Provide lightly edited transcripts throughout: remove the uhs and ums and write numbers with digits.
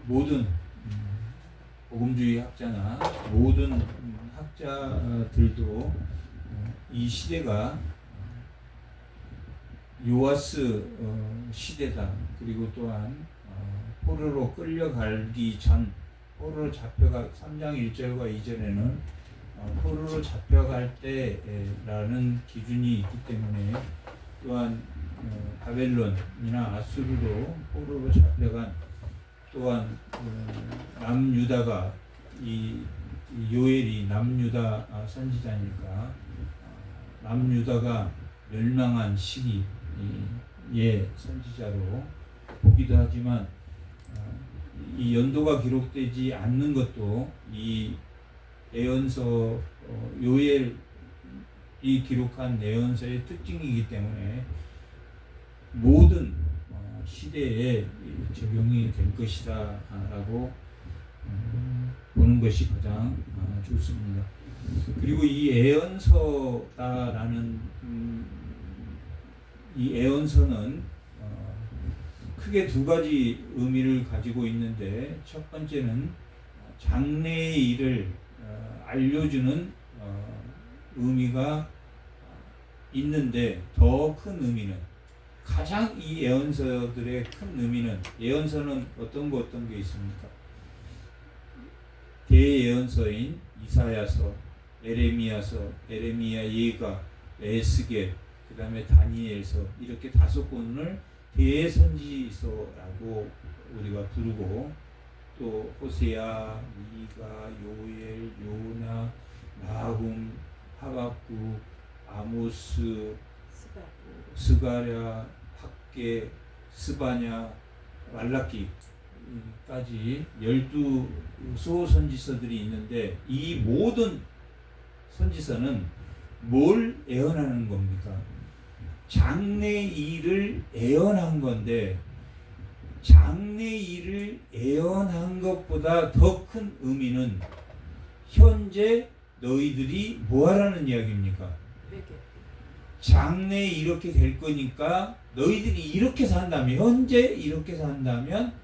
모든 복음주의 학자나 모든 학자들도 이 시대가 요아스 시대다. 그리고 또한 포로로 끌려가기 전, 포로로 잡혀가 3장 1절과 2절에는 포로로 잡혀갈 때라는 기준이 있기 때문에, 또한 바벨론이나 아수르로 포로로 잡혀간, 또한 남유다가 이 요엘이 남유다 선지자니까 남유다가 멸망한 시기의 선지자로 보기도 하지만, 이 연도가 기록되지 않는 것도 이 예언서 요엘이 기록한 예언서의 특징이기 때문에 모든 시대에 적용이 될 것이다라고 보는 것이 가장 좋습니다. 그리고 이 예언서다라는 이 예언서는 크게 두 가지 의미를 가지고 있는데, 첫 번째는 장래의 일을 알려주는 의미가 있는데, 더 큰 의미는, 가장 이 예언서들의 큰 의미는, 예언서는 어떤 게 있습니까? 대예언서인 이사야서, 에레미야서, 에레미야 예가, 에스겔, 그 다음에 다니엘서, 이렇게 5권을 대선지서라고 우리가 부르고, 또 호세아, 미가, 요엘, 요나, 나훔, 하박국, 아모스, 스가랴, 학개, 스바냐, 말라기까지 12소 선지서들이 있는데, 이 모든 선지서는 뭘 예언하는 겁니까? 장래 일을 예언한 건데, 장래 일을 예언한 것보다 더 큰 의미는 현재 너희들이 뭐 하라는 이야기입니까? 장래에 이렇게 될 거니까 너희들이 이렇게 산다면, 현재 이렇게 산다면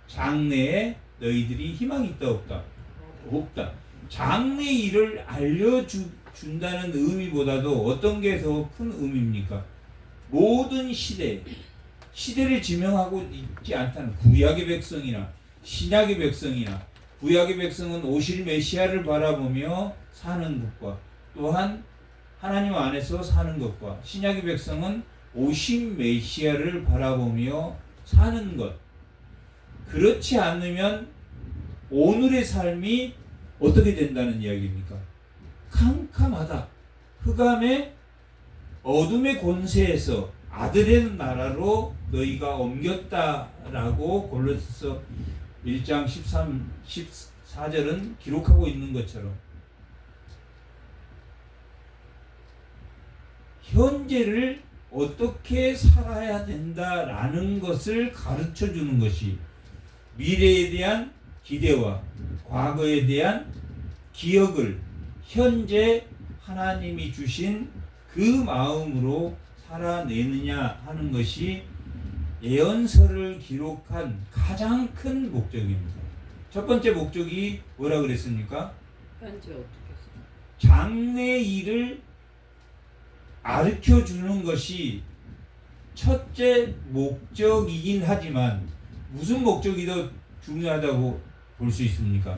장래에 너희들이 희망이 있다 없다? 없다. 장래 일을 알려준다는 의미보다도 어떤 게 더 큰 의미입니까? 모든 시대를 지명하고 있지 않다는, 구약의 백성이나 신약의 백성이나, 구약의 백성은 오실 메시아를 바라보며 사는 것과, 또한 하나님 안에서 사는 것과, 신약의 백성은 오신 메시아를 바라보며 사는 것. 그렇지 않으면 오늘의 삶이 어떻게 된다는 이야기입니까? 캄캄하다. 흑암의 어둠의 권세에서 아들의 나라로 너희가 옮겼다라고 골로새서 1장 14절은 기록하고 있는 것처럼, 현재를 어떻게 살아야 된다라는 것을 가르쳐 주는 것이, 미래에 대한 기대와 과거에 대한 기억을 현재 하나님이 주신 그 마음으로 살아내느냐 하는 것이 예언서를 기록한 가장 큰 목적입니다. 첫 번째 목적이 뭐라 그랬습니까? 현재 어떻게 살아? 장래 일을 가르쳐 주는 것이 첫째 목적이긴 하지만, 무슨 목적이 더 중요하다고 볼 수 있습니까?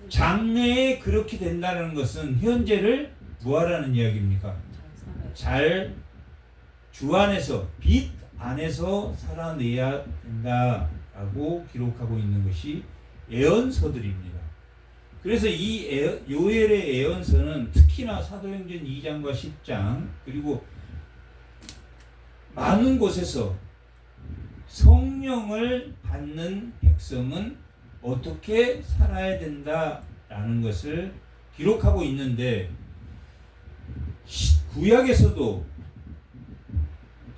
장래에 그렇게 된다는 것은 현재를 뭐하라는 이야기입니까? 잘 주 안에서, 빛 안에서 살아내야 된다라고 기록하고 있는 것이 예언서들입니다. 그래서 이 요엘의 예언서는 특히나 사도행전 2장과 10장, 그리고 많은 곳에서 성령을 받는 백성은 어떻게 살아야 된다라는 것을 기록하고 있는데, 구약에서도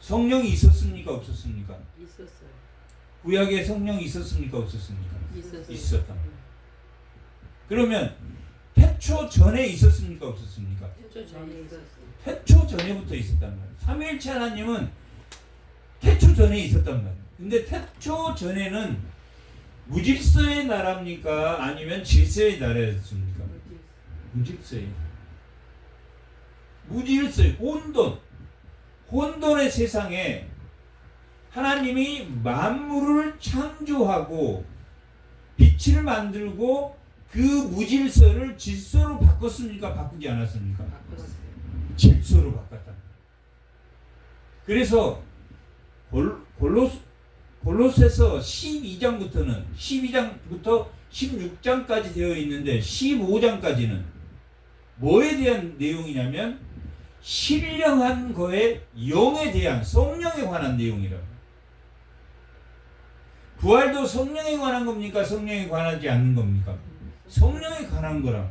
성령이 있었습니까? 없었습니까? 있었어요. 구약에 성령이 있었습니까? 없었습니까? 있었어요. 있었다. 그러면 태초 전에 있었습니까? 없었습니까? 태초 전에 있었어요. 태초 전에부터 있었단 말이에요. 삼위일체 하나님은 태초 전에 있었단 말이에요. 근데 태초 전에는 무질서의 나라입니까? 아니면 질서의 나라였습니까? 무질서의. 무질서의 혼돈. 혼돈의 세상에 하나님이 만물을 창조하고 빛을 만들고 그 무질서를 질서로 바꿨습니까? 바꾸지 않았습니까? 바꿨어요. 질서로 바꿨다. 그래서 골로새서 12장부터 16장까지 되어 있는데 15장까지는 뭐에 대한 내용이냐면 신령한 거에 영에 대한 성령에 관한 내용이라고. 부활도 성령에 관한 겁니까? 성령에 관하지 않는 겁니까? 성령에 관한 거라.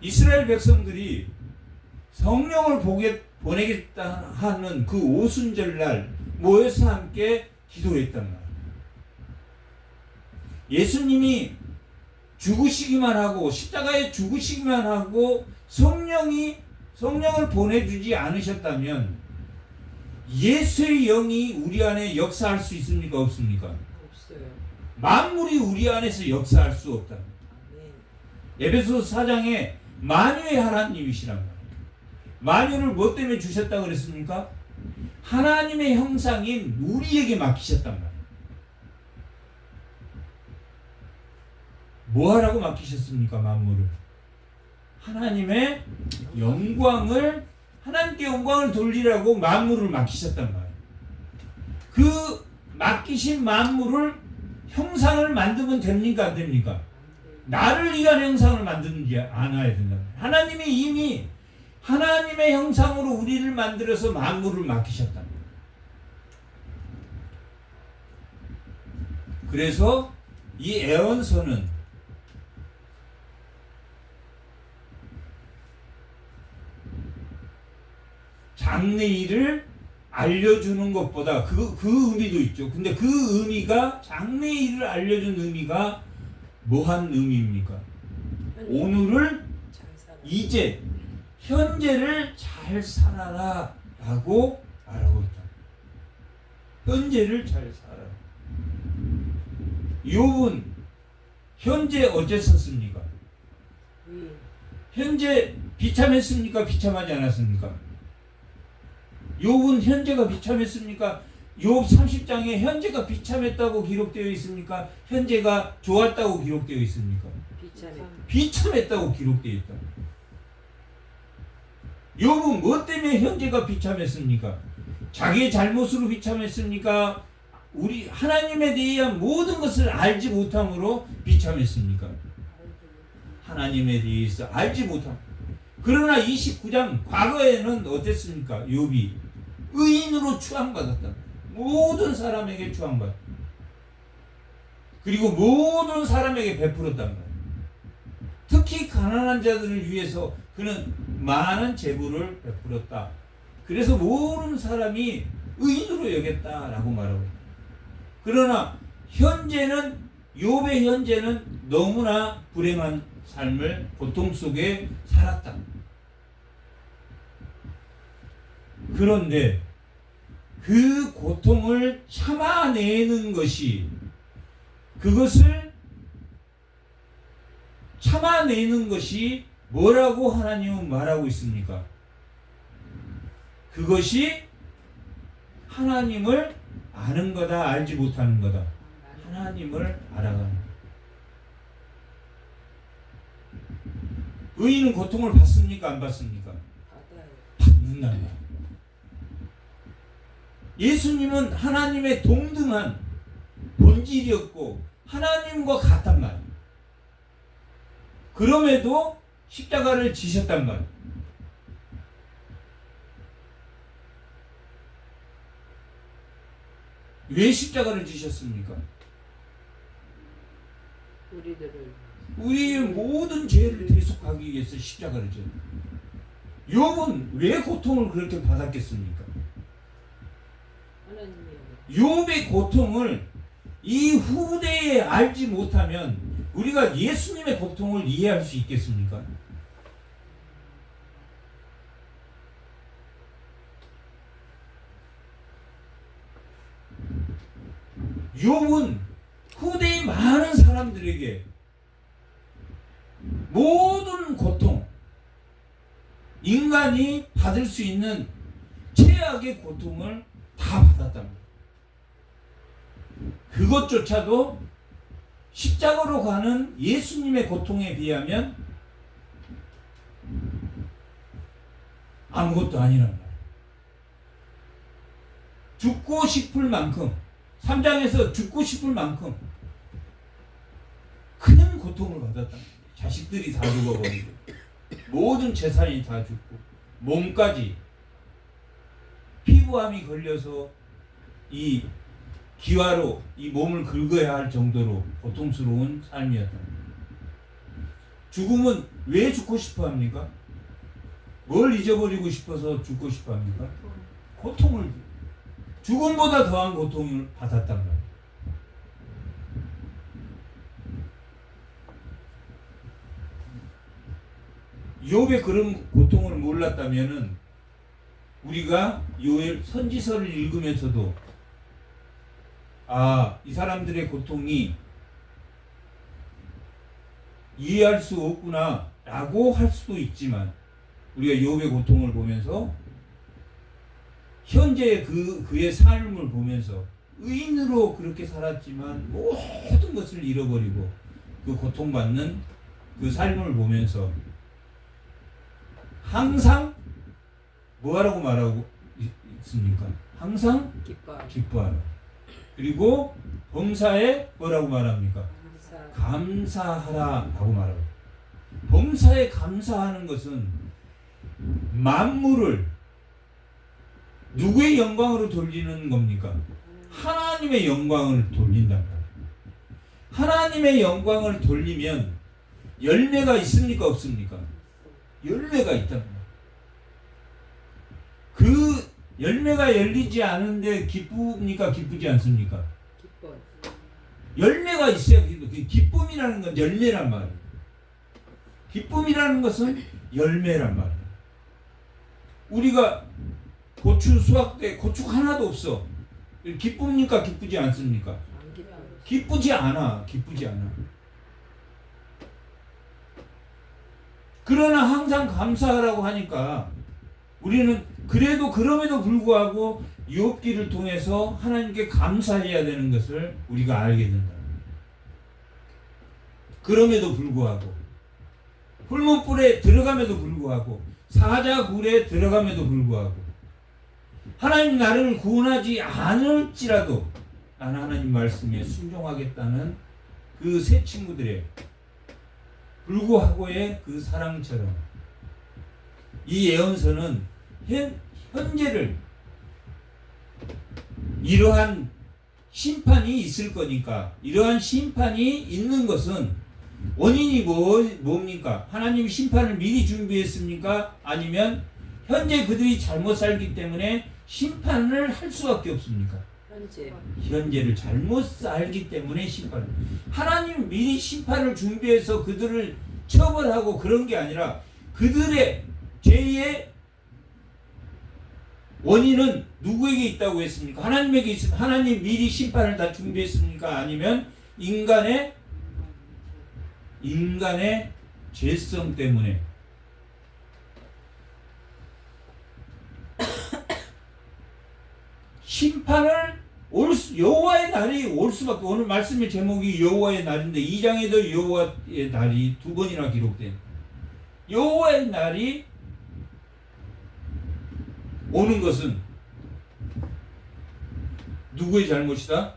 이스라엘 백성들이 성령을 보내겠다 하는 그 오순절날 모여서 함께 기도했단 말이에요. 예수님이 죽으시기만 하고 십자가에 죽으시기만 하고 성령을 보내주지 않으셨다면 예수의 영이 우리 안에 역사할 수 있습니까? 없습니까? 없어요. 만물이 우리 안에서 역사할 수 없다. 아멘. 에베소서 4장에 만유의 하나님이시란 말이에요. 만유를 뭐 때문에 주셨다고 그랬습니까? 하나님의 형상인 우리에게 맡기셨단 말이에요. 뭐 하라고 맡기셨습니까? 만물을. 하나님의 영광을, 하나님께 영광을 돌리라고 만물을 맡기셨단 말이에요. 그 맡기신 만물을 형상을 만들면 됩니까? 안 됩니까? 나를 위한 형상을 만드는지 않아야 된다. 하나님이 이미 하나님의 형상으로 우리를 만들어서 만물을 맡기셨다. 그래서 이 애언서는 장래일을 알려주는 것보다 그 의미도 있죠. 근데 그 의미가 장래일을 알려준 의미가 뭐한 의미입니까? 오늘을 잘 살아. 이제 현재를 잘 살아라 라고 말하고 있다. 현재를 잘 살아라. 욥은 현재 어땠었습니까? 현재 비참했습니까? 비참하지 않았습니까? 욥은 현재가 비참했습니까? 욥 30장에 현재가 비참했다고 기록되어 있습니까? 현재가 좋았다고 기록되어 있습니까? 비참했다고 기록되어 있다. 욥은 뭐 때문에 현재가 비참했습니까? 자기의 잘못으로 비참했습니까? 우리 하나님에 대한 모든 것을 알지 못함으로 비참했습니까? 하나님에 대해서 알지 못함. 그러나 29장 과거에는 어땠습니까? 욥이 의인으로 추앙받았다. 모든 사람에게 추앙받았다. 그리고 모든 사람에게 베풀었단 말이에요. 특히 가난한 자들을 위해서 그는 많은 재물을 베풀었다. 그래서 모든 사람이 의인으로 여겼다라고 말하고 있다. 그러나 현재는 욥의 현재는 너무나 불행한 삶을 고통 속에 살았다. 그런데 그 고통을 참아내는 것이, 그것을 참아내는 것이 뭐라고 하나님은 말하고 있습니까? 그것이 하나님을 아는 거다, 알지 못하는 거다. 하나님을 알아가는 거다. 의인은 고통을 받습니까? 안 받습니까? 받는다는 거예요. 예수님은 하나님의 동등한 본질이었고 하나님과 같단 말이에요. 그럼에도 십자가를 지셨단 말이에요. 왜 십자가를 지셨습니까? 우리의 모든 죄를 대속하기 위해서 십자가를 졌어요. 욥은 왜 고통을 그렇게 받았겠습니까? 욥의 고통을 이 후대에 알지 못하면 우리가 예수님의 고통을 이해할 수 있겠습니까? 욥은 후대의 많은 사람들에게 모든 고통, 인간이 받을 수 있는 최악의 고통을 다 받았답니다. 그것조차도 십자가로 가는 예수님의 고통에 비하면 아무것도 아니란 말이에요. 죽고 싶을 만큼, 3장에서 죽고 싶을 만큼 큰 고통을 받았다. 자식들이 다 죽어버리고 모든 재산이 다 죽고 몸까지 피부암이 걸려서 이 기화로 이 몸을 긁어야 할 정도로 고통스러운 삶이었다. 죽음은 왜 죽고 싶어 합니까? 뭘 잊어버리고 싶어서 죽고 싶어 합니까? 고통을, 죽음보다 더한 고통을 받았단 말이에요. 욥의 그런 고통을 몰랐다면은 우리가 요엘 선지서를 읽으면서도 이 사람들의 고통이 이해할 수 없구나 라고 할 수도 있지만, 우리가 욥의 고통을 보면서 현재 그의 삶을 보면서 의인으로 그렇게 살았지만 모든 것을 잃어버리고 그 고통받는 그 삶을 보면서 항상 뭐하라고 말하고 있습니까? 항상 기뻐하라. 그리고 범사에 뭐라고 말합니까? 감사하라 라고 말하고, 범사에 감사하는 것은 만물을 누구의 영광으로 돌리는 겁니까? 하나님의 영광을 돌린단 말이에요. 하나님의 영광을 돌리면 열매가 있습니까? 없습니까? 열매가 있단 말이에요. 그 열매가 열리지 않은데 기쁩니까? 기쁘지 않습니까? 기뻐. 열매가 있어야 기쁨이라는 건 열매란 말이에요. 기쁨이라는 것은 열매란 말이에요. 우리가 고추 수확 때 고추가 하나도 없어. 기쁩니까? 기쁘지 않습니까? 안 기뻐. 기쁘지 않아. 기쁘지 않아. 그러나 항상 감사하라고 하니까 우리는 그래도 그럼에도 불구하고 욥기를 통해서 하나님께 감사해야 되는 것을 우리가 알게 된다. 그럼에도 불구하고 훌문불에 들어감에도 불구하고 사자굴에 들어감에도 불구하고 하나님 나를 구원하지 않을지라도 나는 하나님 말씀에 순종하겠다는 그 세 친구들의 불구하고의 그 사랑처럼 이 예언서는 현재를 이러한 심판이 있을 거니까, 이러한 심판이 있는 것은 원인이 뭡니까? 하나님이 심판을 미리 준비했습니까? 아니면 현재 그들이 잘못 살기 때문에 심판을 할 수밖에 없습니까? 현재를 잘못 살기 때문에 심판을. 하나님 미리 심판을 준비해서 그들을 처벌하고 그런 게 아니라 그들의 죄의 원인은 누구에게 있다고 했습니까? 하나님에게 있습니다. 하나님 미리 심판을 다 준비했습니까? 아니면 인간의 죄성 때문에. 심판을 여호와의 날이 올 수밖에. 오늘 말씀의 제목이 여호와의 날인데 2장에도 여호와의 날이 두 번이나 기록된, 여호와의 날이 오는 것은 누구의 잘못이다?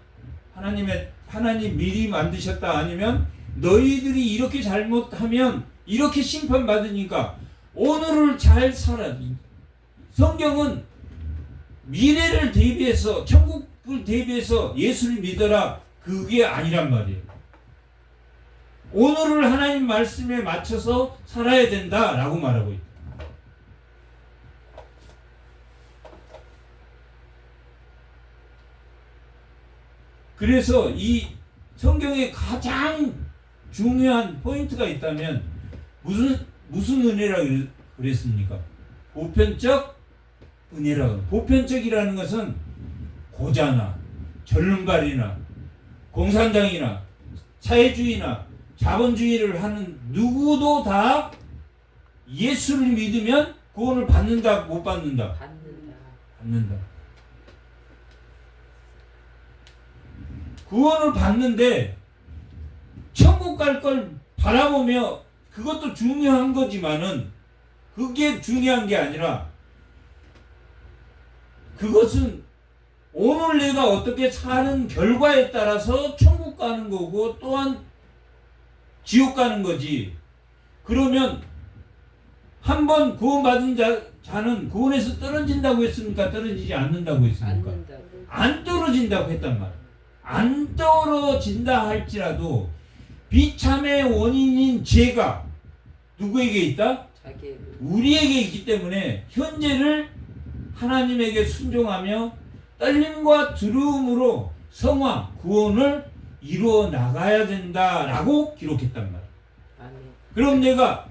하나님 미리 만드셨다? 아니면 너희들이 이렇게 잘못하면 이렇게 심판받으니까 오늘을 잘 살아. 성경은 미래를 대비해서, 천국을 대비해서 예수를 믿어라, 그게 아니란 말이에요. 오늘을 하나님 말씀에 맞춰서 살아야 된다라고 말하고 있다. 그래서 이 성경에 가장 중요한 포인트가 있다면 무슨 은혜라고 그랬습니까? 보편적 은혜라고. 보편적이라는 것은 고자나 전륜발이나 공산당이나 사회주의나 자본주의를 하는 누구도 다 예수를 믿으면 구원을 받는다, 못 받는다? 받는다. 받는다. 구원을 받는데 천국 갈 걸 바라보며 그것도 중요한 거지만은 그게 중요한 게 아니라 그것은 오늘 내가 어떻게 사는 결과에 따라서 천국 가는 거고 또한 지옥 가는 거지. 그러면 한번 구원받은 자는 구원에서 떨어진다고 했습니까? 떨어지지 않는다고 했습니까? 받는다고. 안 떨어진다고 했단 말이야. 안 떨어진다 할지라도 비참의 원인인 죄가 누구에게 있다? 자기의 우리에게 있기 때문에 현재를 하나님에게 순종하며 떨림과 두려움으로 성화, 구원을 이루어 나가야 된다라고 기록했단 말이야. 아멘. 그럼 내가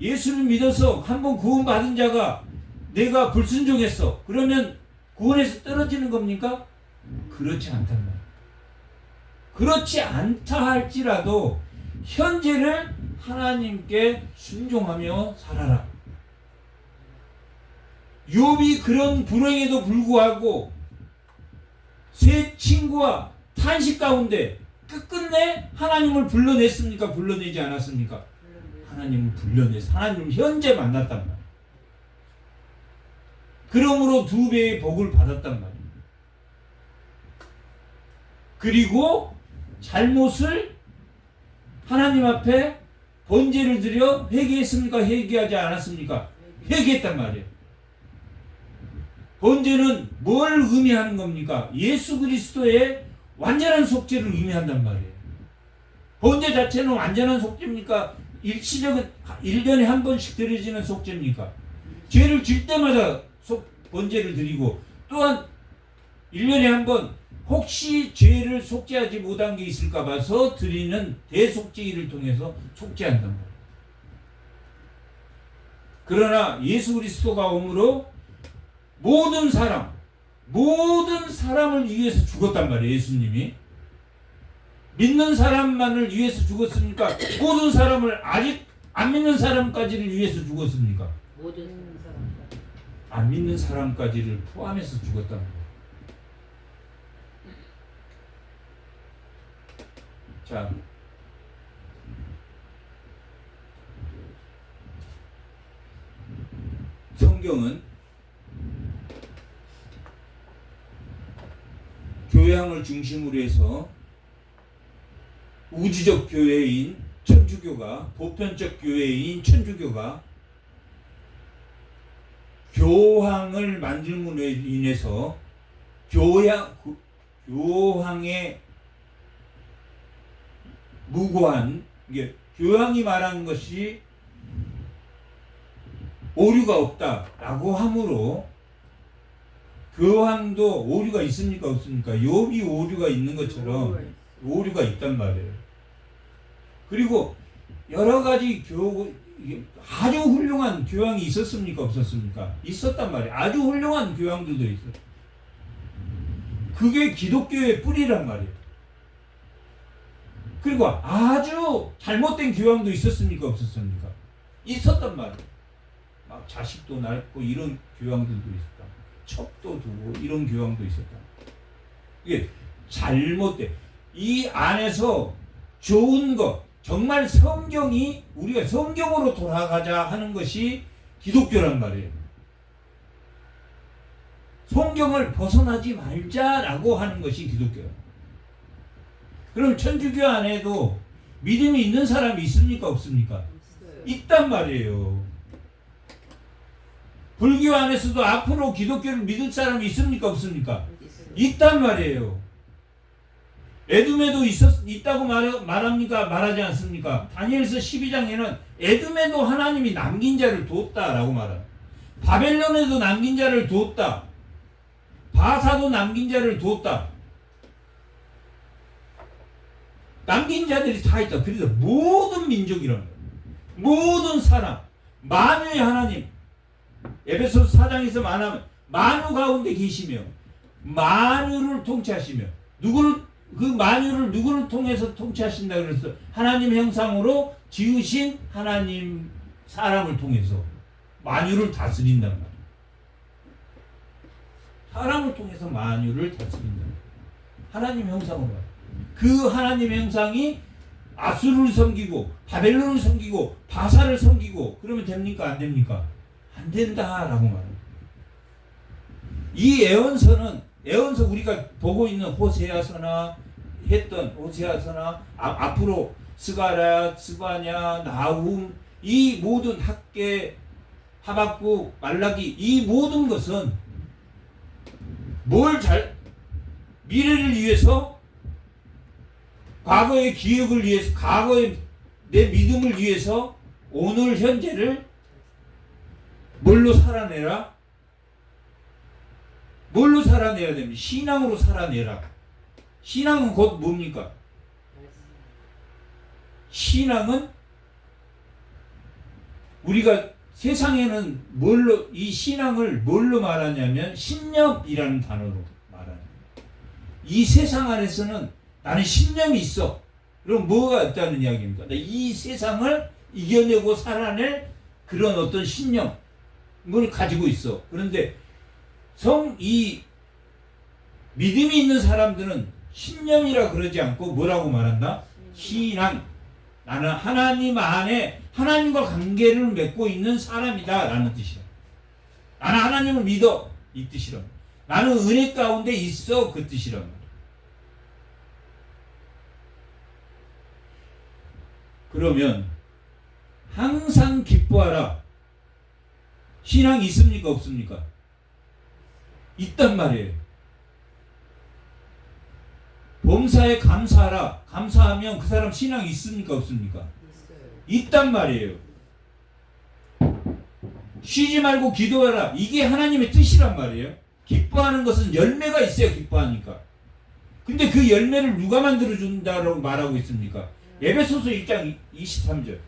예수를 믿어서 한번 구원받은 자가 내가 불순종했어. 그러면 구원에서 떨어지는 겁니까? 그렇지 않단 말이야. 그렇지 않다 할지라도 현재를 하나님께 순종하며 살아라. 욥이 그런 불행에도 불구하고 세 친구와 탄식 가운데 끝끝내 하나님을 불러냈습니까? 불러내지 않았습니까? 하나님을 불러내서 하나님을 현재 만났단 말이에요. 그러므로 2배의 복을 받았단 말이에요. 그리고 잘못을 하나님 앞에 번제를 드려 회개했습니까? 회개하지 않았습니까? 회개했단 말이에요. 번제는 뭘 의미하는 겁니까? 예수 그리스도의 완전한 속죄를 의미한단 말이에요. 번제 자체는 완전한 속죄입니까? 일시적인 1년에 한 번씩 드려지는 속죄입니까? 죄를 질 때마다 번제를 드리고 또한 1년에 한 번 혹시 죄를 속죄하지 못한 게 있을까 봐서 드리는 대속죄일을 통해서 속죄한단 말이에요. 그러나 예수 그리스도가 오므로 모든 사람을 위해서 죽었단 말이에요. 예수님이 믿는 사람만을 위해서 죽었습니까? 모든 사람을 아직 안 믿는 사람까지를 위해서 죽었습니까? 모든 사람까지. 안 믿는 사람까지를 포함해서 죽었단 말이에요. 자, 성경은 교양을 중심으로 해서 우주적 교회인 천주교가 보편적 교회인 천주교가 교황을 만들므로 인해서 교황의 무고한 이게 교황이 말한 것이 오류가 없다라고 하므로 교황도 오류가 있습니까? 없습니까? 욥이 오류가 있는 것처럼 오류가 있단 말이에요. 그리고 여러 가지 아주 훌륭한 교황이 있었습니까? 없었습니까? 있었단 말이에요. 아주 훌륭한 교황들도 있어요. 그게 기독교의 뿌리란 말이에요. 그리고 아주 잘못된 교황도 있었습니까? 없었습니까? 있었단 말이에요. 막 자식도 낳고 이런 교황들도 있었다. 첩도 두고 이런 교황도 있었다. 이게 잘못된 이 안에서 좋은 것 정말 성경이 우리가 성경으로 돌아가자 하는 것이 기독교란 말이에요. 성경을 벗어나지 말자라고 하는 것이 기독교예요. 그럼 천주교 안에도 믿음이 있는 사람이 있습니까? 없습니까? 있어요. 있단 말이에요. 불교 안에서도 앞으로 기독교를 믿을 사람이 있습니까? 없습니까? 있어요. 있단 말이에요. 에돔에도 있다고 말합니까? 말하지 않습니까? 다니엘서 12장에는 에돔에도 하나님이 남긴 자를 두었다라고 말합니다. 바벨론에도 남긴 자를 두었다. 바사도 남긴 자를 두었다. 남긴 자들이 다 있다. 그래서 모든 민족이라는 거예요. 모든 사람, 만유의 하나님. 에베소서 4장에서 말하면 만유 가운데 계시며 만유를 통치하시며 누구를 그 만유를 누구를 통해서 통치하신다 그랬어? 하나님 형상으로 지으신 하나님 사람을 통해서 만유를 다스린단 말이야. 사람을 통해서 만유를 다스린다. 하나님 형상으로. 그 하나님 형상이 아수르를 섬기고 바벨론을 섬기고 바사를 섬기고 그러면 됩니까? 안 됩니까? 안 된다라고 말합니다. 이 애언서 우리가 보고 있는 호세아서나 앞으로 스가랴, 스바냐, 나훔 이 모든 학계, 하박국, 말라기 이 모든 것은 미래를 위해서 과거의 기억을 위해서 과거의 내 믿음을 위해서 오늘 현재를 뭘로 살아내라? 뭘로 살아내야 됩니까? 신앙으로 살아내라. 신앙은 곧 뭡니까? 신앙은 우리가 세상에는 이 신앙을 뭘로 말하냐면 신념이라는 단어로 말합니다. 이 세상 안에서는 나는 신념이 있어. 그럼 뭐가 있다는 이야기입니까? 이 세상을 이겨내고 살아낼 그런 어떤 신념을 가지고 있어. 그런데 이 믿음이 있는 사람들은 신념이라 그러지 않고 뭐라고 말한다? 신앙. 나는 하나님 안에 하나님과 관계를 맺고 있는 사람이다 라는 뜻이야. 나는 하나님을 믿어 이 뜻이라. 나는 은혜 가운데 있어 그 뜻이란 말이야. 그러면 항상 기뻐하라. 신앙이 있습니까? 없습니까? 있단 말이에요. 범사에 감사하라. 감사하면 그 사람 신앙이 있습니까? 없습니까? 있어요. 있단 말이에요. 쉬지 말고 기도하라. 이게 하나님의 뜻이란 말이에요. 기뻐하는 것은 열매가 있어야 기뻐하니까. 근데 그 열매를 누가 만들어준다라고 말하고 있습니까? 에베소서 1장 23절.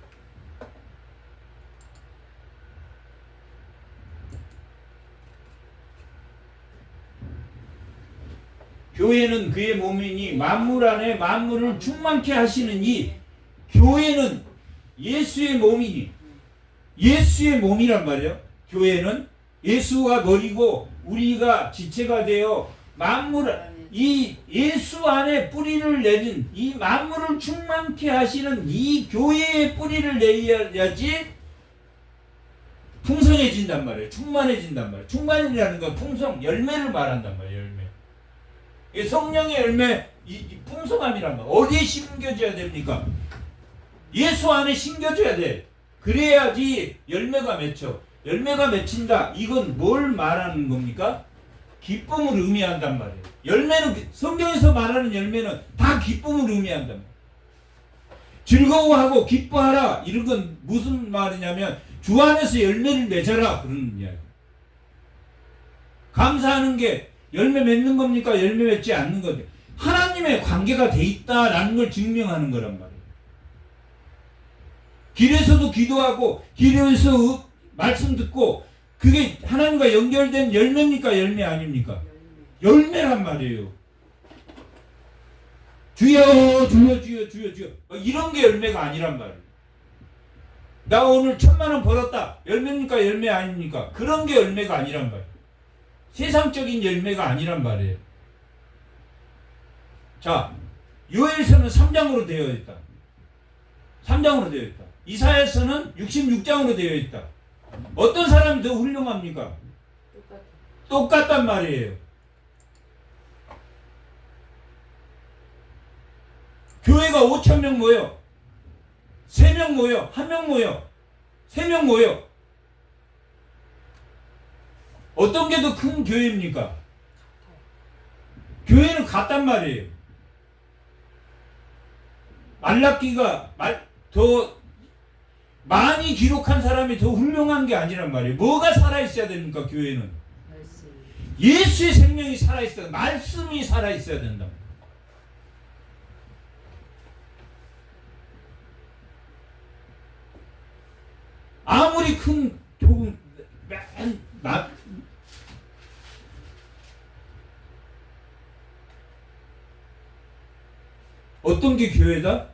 교회는 그의 몸이니 만물 안에 만물을 충만케 하시는 이 교회는 예수의 몸이니 예수의 몸이란 말이에요. 교회는 예수가 머리고 우리가 지체가 되어 이 예수 안에 뿌리를 내린 이 만물을 충만케 하시는 이 교회의 뿌리를 내야지 풍성해진단 말이에요. 충만해진단 말이에요. 충만이라는 건 풍성, 열매를 말한단 말이에요. 열매. 성령의 열매, 이 풍성함이란 말. 어디에 심겨져야 됩니까? 예수 안에 심겨져야 돼. 그래야지 열매가 맺혀. 열매가 맺힌다. 이건 뭘 말하는 겁니까? 기쁨을 의미한단 말이에요. 열매는 성경에서 말하는 열매는 다 기쁨을 의미한단 말이에요. 즐거워하고 기뻐하라. 이런 건 무슨 말이냐면 주 안에서 열매를 맺어라. 그런 이야기. 감사하는 게 열매 맺는 겁니까? 열매 맺지 않는 거죠. 하나님의 관계가 돼 있다라는 걸 증명하는 거란 말이에요. 길에서도 기도하고 길에서 말씀 듣고 그게 하나님과 연결된 열매입니까? 열매 아닙니까? 열매란 말이에요. 주여 주여 주여 주여 주여 이런 게 열매가 아니란 말이에요. 나 오늘 1,000,000원 벌었다. 열매입니까? 열매 아닙니까? 그런 게 열매가 아니란 말이에요. 세상적인 열매가 아니란 말이에요. 자, 요엘서는 3장으로 되어 있다. 3장으로 되어 있다. 이사야서는 66장으로 되어 있다. 어떤 사람이 더 훌륭합니까? 똑같단 말이에요. 교회가 5,000명 모여 3명 모여 1명 모여 3명 모여 어떤 게 더 큰 교회입니까? 교회는 같단 말이에요. 말라기가 더 많이 기록한 사람이 더 훌륭한 게 아니란 말이에요. 뭐가 살아있어야 됩니까? 교회는 예수의 생명이 살아있어야, 말씀이 살아있어야 된다. 아무리 큰 교회 어떤 게 교회다?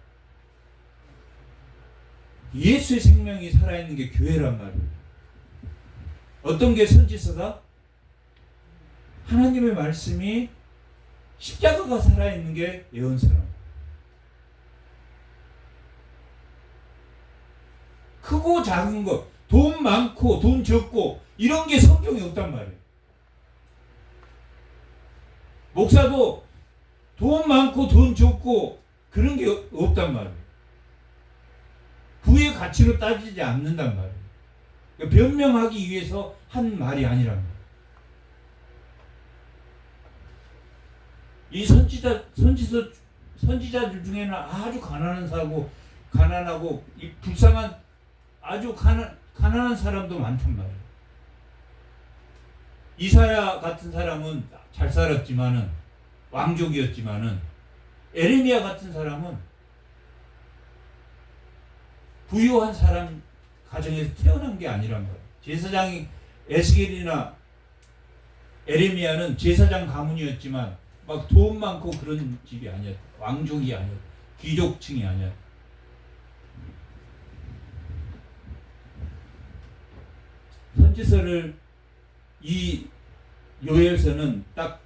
예수의 생명이 살아있는 게 교회란 말이에요. 어떤 게 선지서다? 하나님의 말씀이 십자가가 살아있는 게 예언서란 말이에요. 크고 작은 것, 돈 많고 돈 적고 이런 게 성경에 없단 말이에요. 목사도 돈 많고 돈 적고 그런 게 없단 말이에요. 부의 가치로 따지지 않는단 말이에요. 그러니까 변명하기 위해서 한 말이 아니란 말이에요. 이 선지자들 중에는 아주 가난하고 이 불쌍한 아주 가난한 사람도 많단 말이에요. 이사야 같은 사람은 잘 살았지만은 왕족이었지만은 에레미야 같은 사람은 부유한 사람 가정에서 태어난 게 아니란 말이에요. 제사장이 에스겔이나 에레미야는 제사장 가문이었지만 막 돈 많고 그런 집이 아니었다. 왕족이 아니었다. 귀족층이 아니었다. 선지서를 이 요엘서는 딱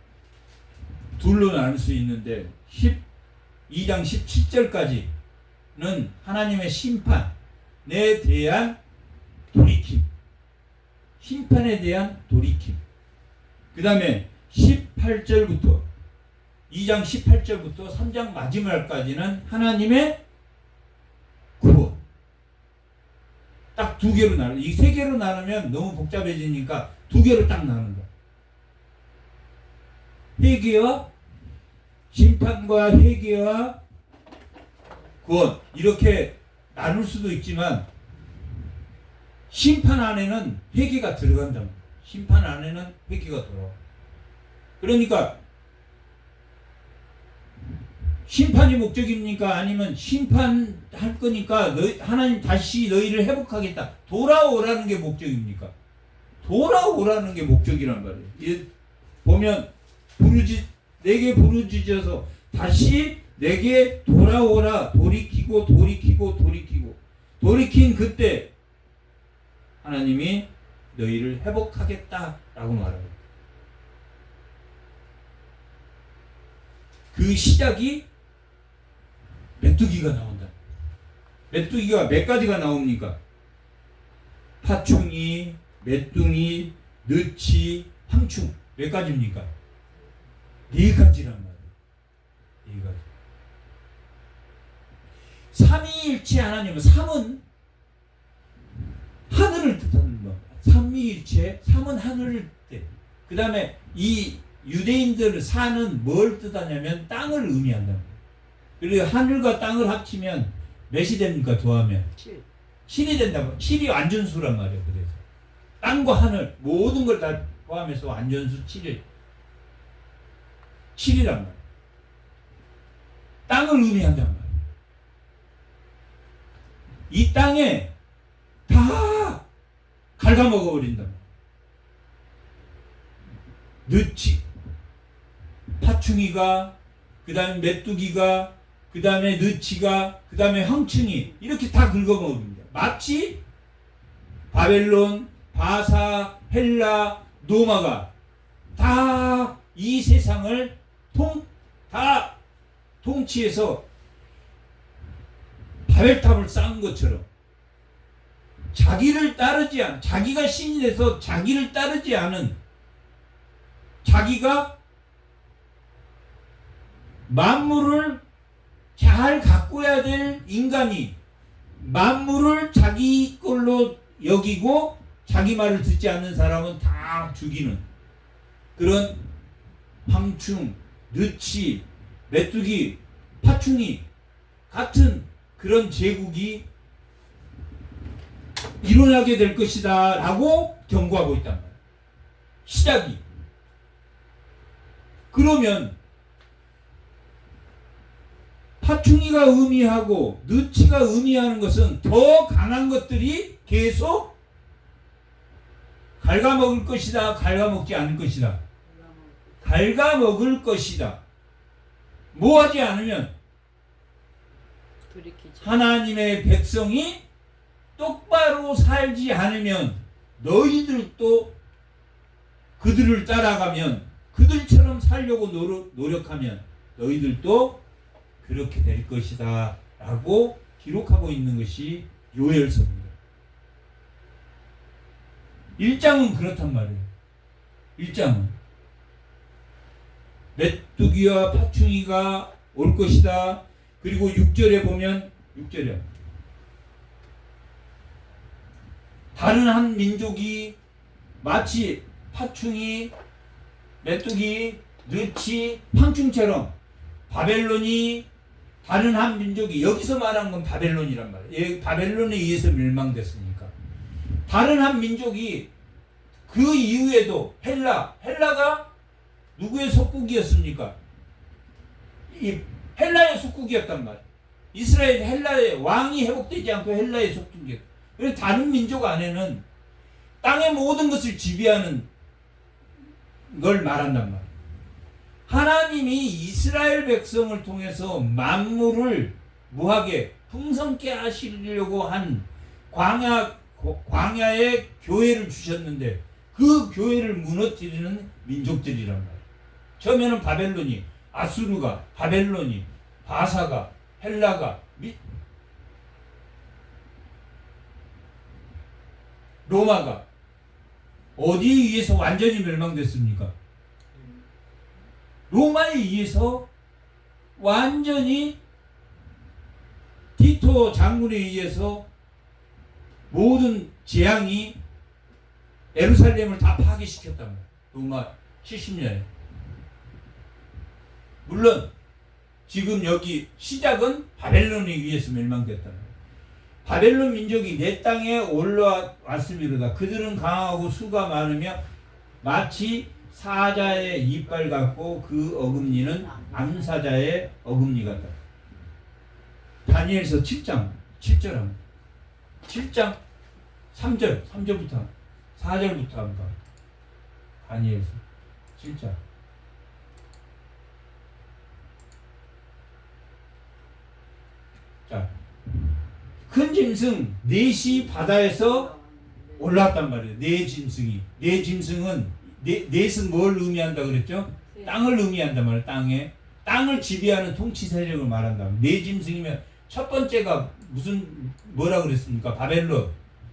둘로 나눌 수 있는데 12장 17절까지는 하나님의 심판에 대한 돌이킴, 심판에 대한 돌이킴. 그 다음에 18절부터 2장 18절부터 3장 마지막까지는 하나님의 구원. 딱 두 개로 나눠. 이 세 개로 나누면 너무 복잡해지니까 두 개로 딱 나눈다. 회개와 심판과 회개와 구원 이렇게 나눌 수도 있지만 심판 안에는 회개가 들어간다. 심판 안에는 회개가 들어와. 그러니까 심판이 목적입니까? 아니면 심판할 거니까 하나님 다시 너희를 회복하겠다. 돌아오라는 게 목적입니까? 돌아오라는 게 목적이란 말이에요. 보면 내게 부르짖어서 다시 내게 돌아오라. 돌이키고 돌이킨 그때 하나님이 너희를 회복하겠다라고 말합니다. 그 시작이 메뚜기가 나온다. 메뚜기가 몇 가지가 나옵니까? 파충이, 메뚜기, 느치, 황충 몇 가지입니까? 네 가지란 말이에요. 네 가지. 삼위일체 하나님은 삼은 하늘을 뜻하는 거. 삼위일체, 삼은 하늘을 뜻해. 그 다음에 이 유대인들 사는 뭘 뜻하냐면 땅을 의미한다. 그리고 하늘과 땅을 합치면 몇이 됩니까? 더하면 7이 된다고. 7이 완전수란 말이에요. 그래서 땅과 하늘 모든 걸 다 포함해서 완전수 7이란 말이에요. 땅을 의미한단 말이에요. 이 땅에 다 갉아먹어 버린단 말이에요. 느치, 파충이가, 그 다음에 메뚜기가, 그 다음에 느치가, 그 다음에 황충이 이렇게 다 긁어먹습니다. 마치 바벨론, 바사, 헬라, 노마가 다 이 세상을 다 통치해서 바벨탑을 쌓은 것처럼 자기가 신이 돼서 자기를 따르지 않은, 자기가 만물을 잘 가꿔야 될 인간이 만물을 자기 걸로 여기고 자기 말을 듣지 않는 사람은 다 죽이는 그런 황충, 느치, 메뚜기, 파충이 같은 그런 제국이 일어나게 될 것이다 라고 경고하고 있단 말이에요. 시작이. 그러면 파충이가 의미하고 느치가 의미하는 것은 더 강한 것들이 계속 갉아먹을 것이다, 갉아먹지 않을 것이다. 갉아먹을 것이다. 뭐 하지 않으면 돌이키지. 하나님의 백성이 똑바로 살지 않으면 너희들도 그들을 따라가면 그들처럼 살려고 노력하면 너희들도 그렇게 될 것이다 라고 기록하고 있는 것이 요엘서입니다. 1장은 그렇단 말이에요. 1장은 메뚜기와 파충이가 올 것이다. 그리고 6절에 보면 6절이야. 다른 한 민족이 마치 파충이, 메뚜기, 느치, 팡충처럼 바벨론이 다른 한 민족이 여기서 말한 건 바벨론이란 말이에요. 바벨론에 의해서 멸망됐으니까. 다른 한 민족이 그 이후에도 헬라가 누구의 속국이었습니까? 이 헬라의 속국이었단 말이에요. 이스라엘 헬라의 왕이 회복되지 않고 헬라의 속국이었어요. 그래서 다른 민족 안에는 땅의 모든 것을 지배하는 걸 말한단 말이에요. 하나님이 이스라엘 백성을 통해서 만물을 뭐하게 풍성케 하시려고 한 광야의 교회를 주셨는데 그 교회를 무너뜨리는 민족들이란 말이에요. 처음에는 바벨론이, 아수르가, 바벨론이, 바사가, 헬라가, 로마가 어디에 의해서 완전히 멸망됐습니까? 로마에 의해서 완전히 티토 장군에 의해서 모든 재앙이 예루살렘을 다 파괴시켰단 말이에요. 로마 70년에. 물론 지금 여기 시작은 바벨론에 의해서 멸망됐단 말이에요. 바벨론 민족이 내 땅에 올라왔음이로다. 그들은 강하고 수가 많으며 마치 사자의 이빨 같고 그 어금니는 암사자의 어금니 같다. 다니엘서 7장 7절합니다. 7장 3절부터 4절부터 합니다. 다니엘서 7장. 자, 큰 짐승 넷이 바다에서 올라왔단 말이에요. 네 짐승이. 네 짐승은 넷은 뭘 의미한다 그랬죠? 땅을 의미한단 말이에요. 땅을 지배하는 통치 세력을 말한다. 네 짐승이면 첫 번째가 뭐라 그랬습니까? 바벨론.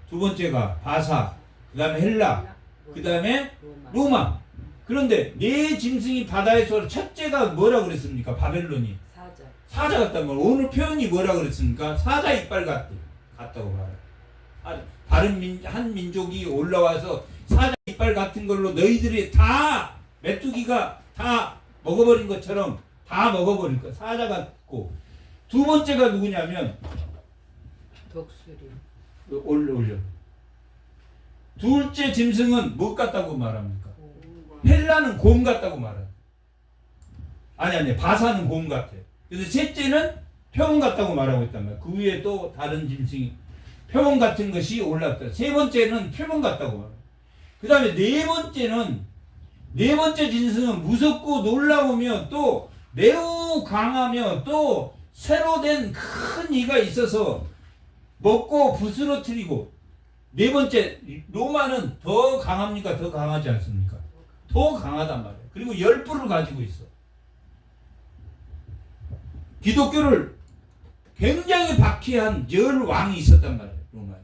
두 번째가 바사. 그 다음에 헬라. 그 다음에 로마. 그런데 네 짐승이 바다에서 첫째가 뭐라 그랬습니까? 바벨론이. 사자 같단 말이에요. 오늘 표현이 뭐라 그랬습니까? 사자 이빨 같다고 말해요. 다른 한 민족이 올라와서 사자 이빨 같은 걸로 너희들이 다 메뚜기가 다 먹어버린 것처럼 다 먹어버릴 거야. 사자 같고. 두 번째가 누구냐면 독수리. 올려. 둘째 짐승은 뭐 같다고 말합니까? 헬라는 곰 같다고 말해요. 아니 바사는 곰 같아. 그래서 셋째는 표범 같다고 말하고 있단 말이야. 그 위에 또 다른 짐승이 표범 같은 것이 올랐다. 세 번째는 표범 같다고 말해요. 그 다음에 네 번째 짐승은 무섭고 놀라우며 또 매우 강하며 또 새로 된 큰 이가 있어서 먹고 부스러뜨리고. 네 번째 로마는 더 강합니까? 더 강하지 않습니까? 더 강하단 말이에요. 그리고 열불을 가지고 있어. 기독교를 굉장히 박해한 열 왕이 있었단 말이에요. 로마에.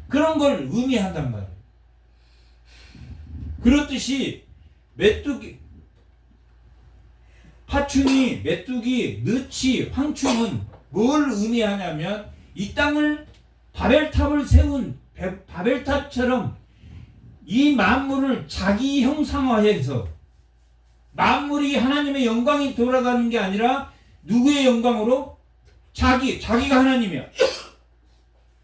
그런 걸 의미한단 말이에요. 그렇듯이 메뚜기, 파충이, 메뚜기, 느치, 황충은 뭘 의미하냐면 이 땅을 바벨탑을 세운 바벨탑처럼 이 만물을 자기 형상화해서 만물이 하나님의 영광이 돌아가는 게 아니라 누구의 영광으로? 자기가 하나님이야.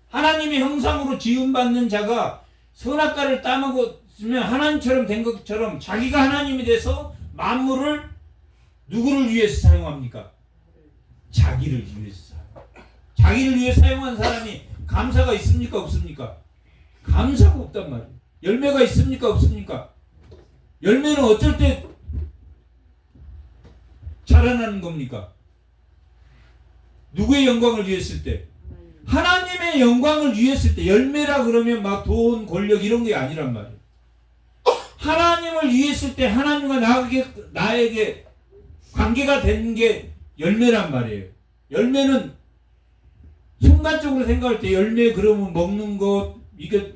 하나님의 형상으로 지음받는 자가 선악과를 따먹었으면 하나님처럼 된 것처럼 자기가 하나님이 돼서 만물을 누구를 위해서 사용합니까? 자기를 위해서 자기를 위해 사용한 사람이 감사가 있습니까? 없습니까? 감사가 없단 말이에요. 열매가 있습니까? 없습니까? 열매는 어쩔 때 자라나는 겁니까? 누구의 영광을 위했을 때? 하나님의 영광을 위했을 때. 열매라 그러면 막 돈, 권력 이런 게 아니란 말이에요. 하나님을 위했을 때 하나님과 나에게 관계가 되는 게 열매란 말이에요. 열매는 순간적으로 생각할 때 열매 그러면 먹는 것, 이게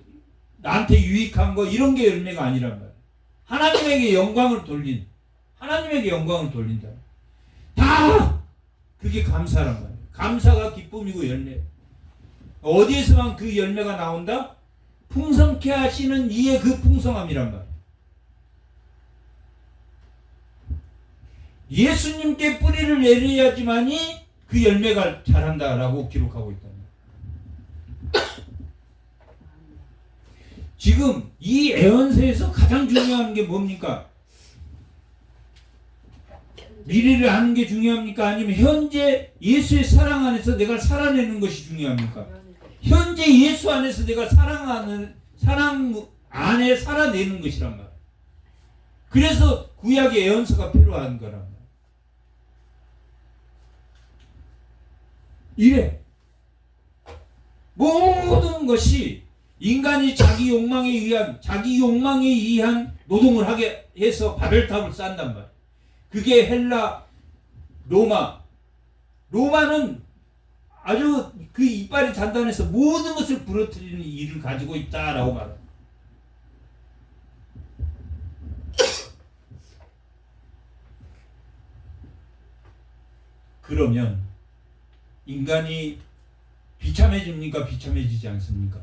나한테 유익한 거 이런 게 열매가 아니란 말이에요. 하나님에게 영광을 돌린다. 다 그게 감사란 말이에요. 감사가 기쁨이고 열매. 어디에서만 그 열매가 나온다? 풍성케 하시는 이의 그 풍성함이란 말이에요. 예수님께 뿌리를 내려야지만이 그 열매가 자란다라고 기록하고 있다. 지금 이 애언서에서 가장 중요한 게 뭡니까? 미래를 아는 게 중요합니까? 아니면 현재 예수의 사랑 안에서 내가 살아내는 것이 중요합니까? 현재 예수 안에서 내가 사랑 안에 살아내는 것이란 말이에요. 그래서 구약의 애언서가 필요한 거란 말이에요. 이래. 모든 것이 인간이 자기 욕망에 의한 노동을 하게 해서 바벨탑을 쌓는단 말이에요. 그게 헬라, 로마는 아주 그 이빨이 단단해서 모든 것을 부러뜨리는 일을 가지고 있다라고 말합니다. 그러면 인간이 비참해집니까? 비참해지지 않습니까?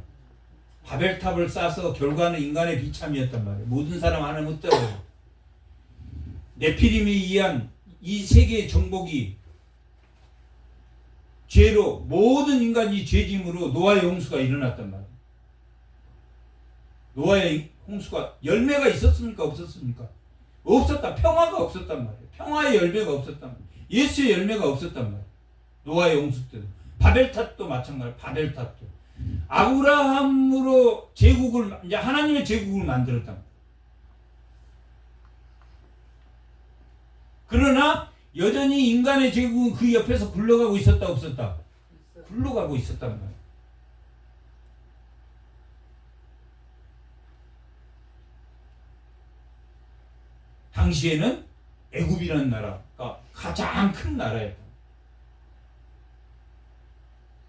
바벨탑을 쌓아서 결과는 인간의 비참이었단 말이에요. 모든 사람 하나 못 떠요. 네피림에 의한 이 세계의 정복이 죄로 모든 인간이 죄짐으로 노아의 홍수가 일어났단 말이에요. 노아의 홍수가 열매가 있었습니까? 없었습니까? 없었다. 평화가 없었단 말이에요. 평화의 열매가 없었단 말이에요. 예수의 열매가 없었단 말이에요. 노아의 홍수 때도. 바벨탑도 마찬가지예요. 바벨탑도. 아브라함으로 제국을, 이제 하나님의 제국을 만들었단 말이에요. 그러나 여전히 인간의 제국은 그 옆에서 굴러가고 있었다 없었다? 굴러가고 있었단 말이에요. 당시에는 애굽이라는 나라가 가장 큰 나라였다.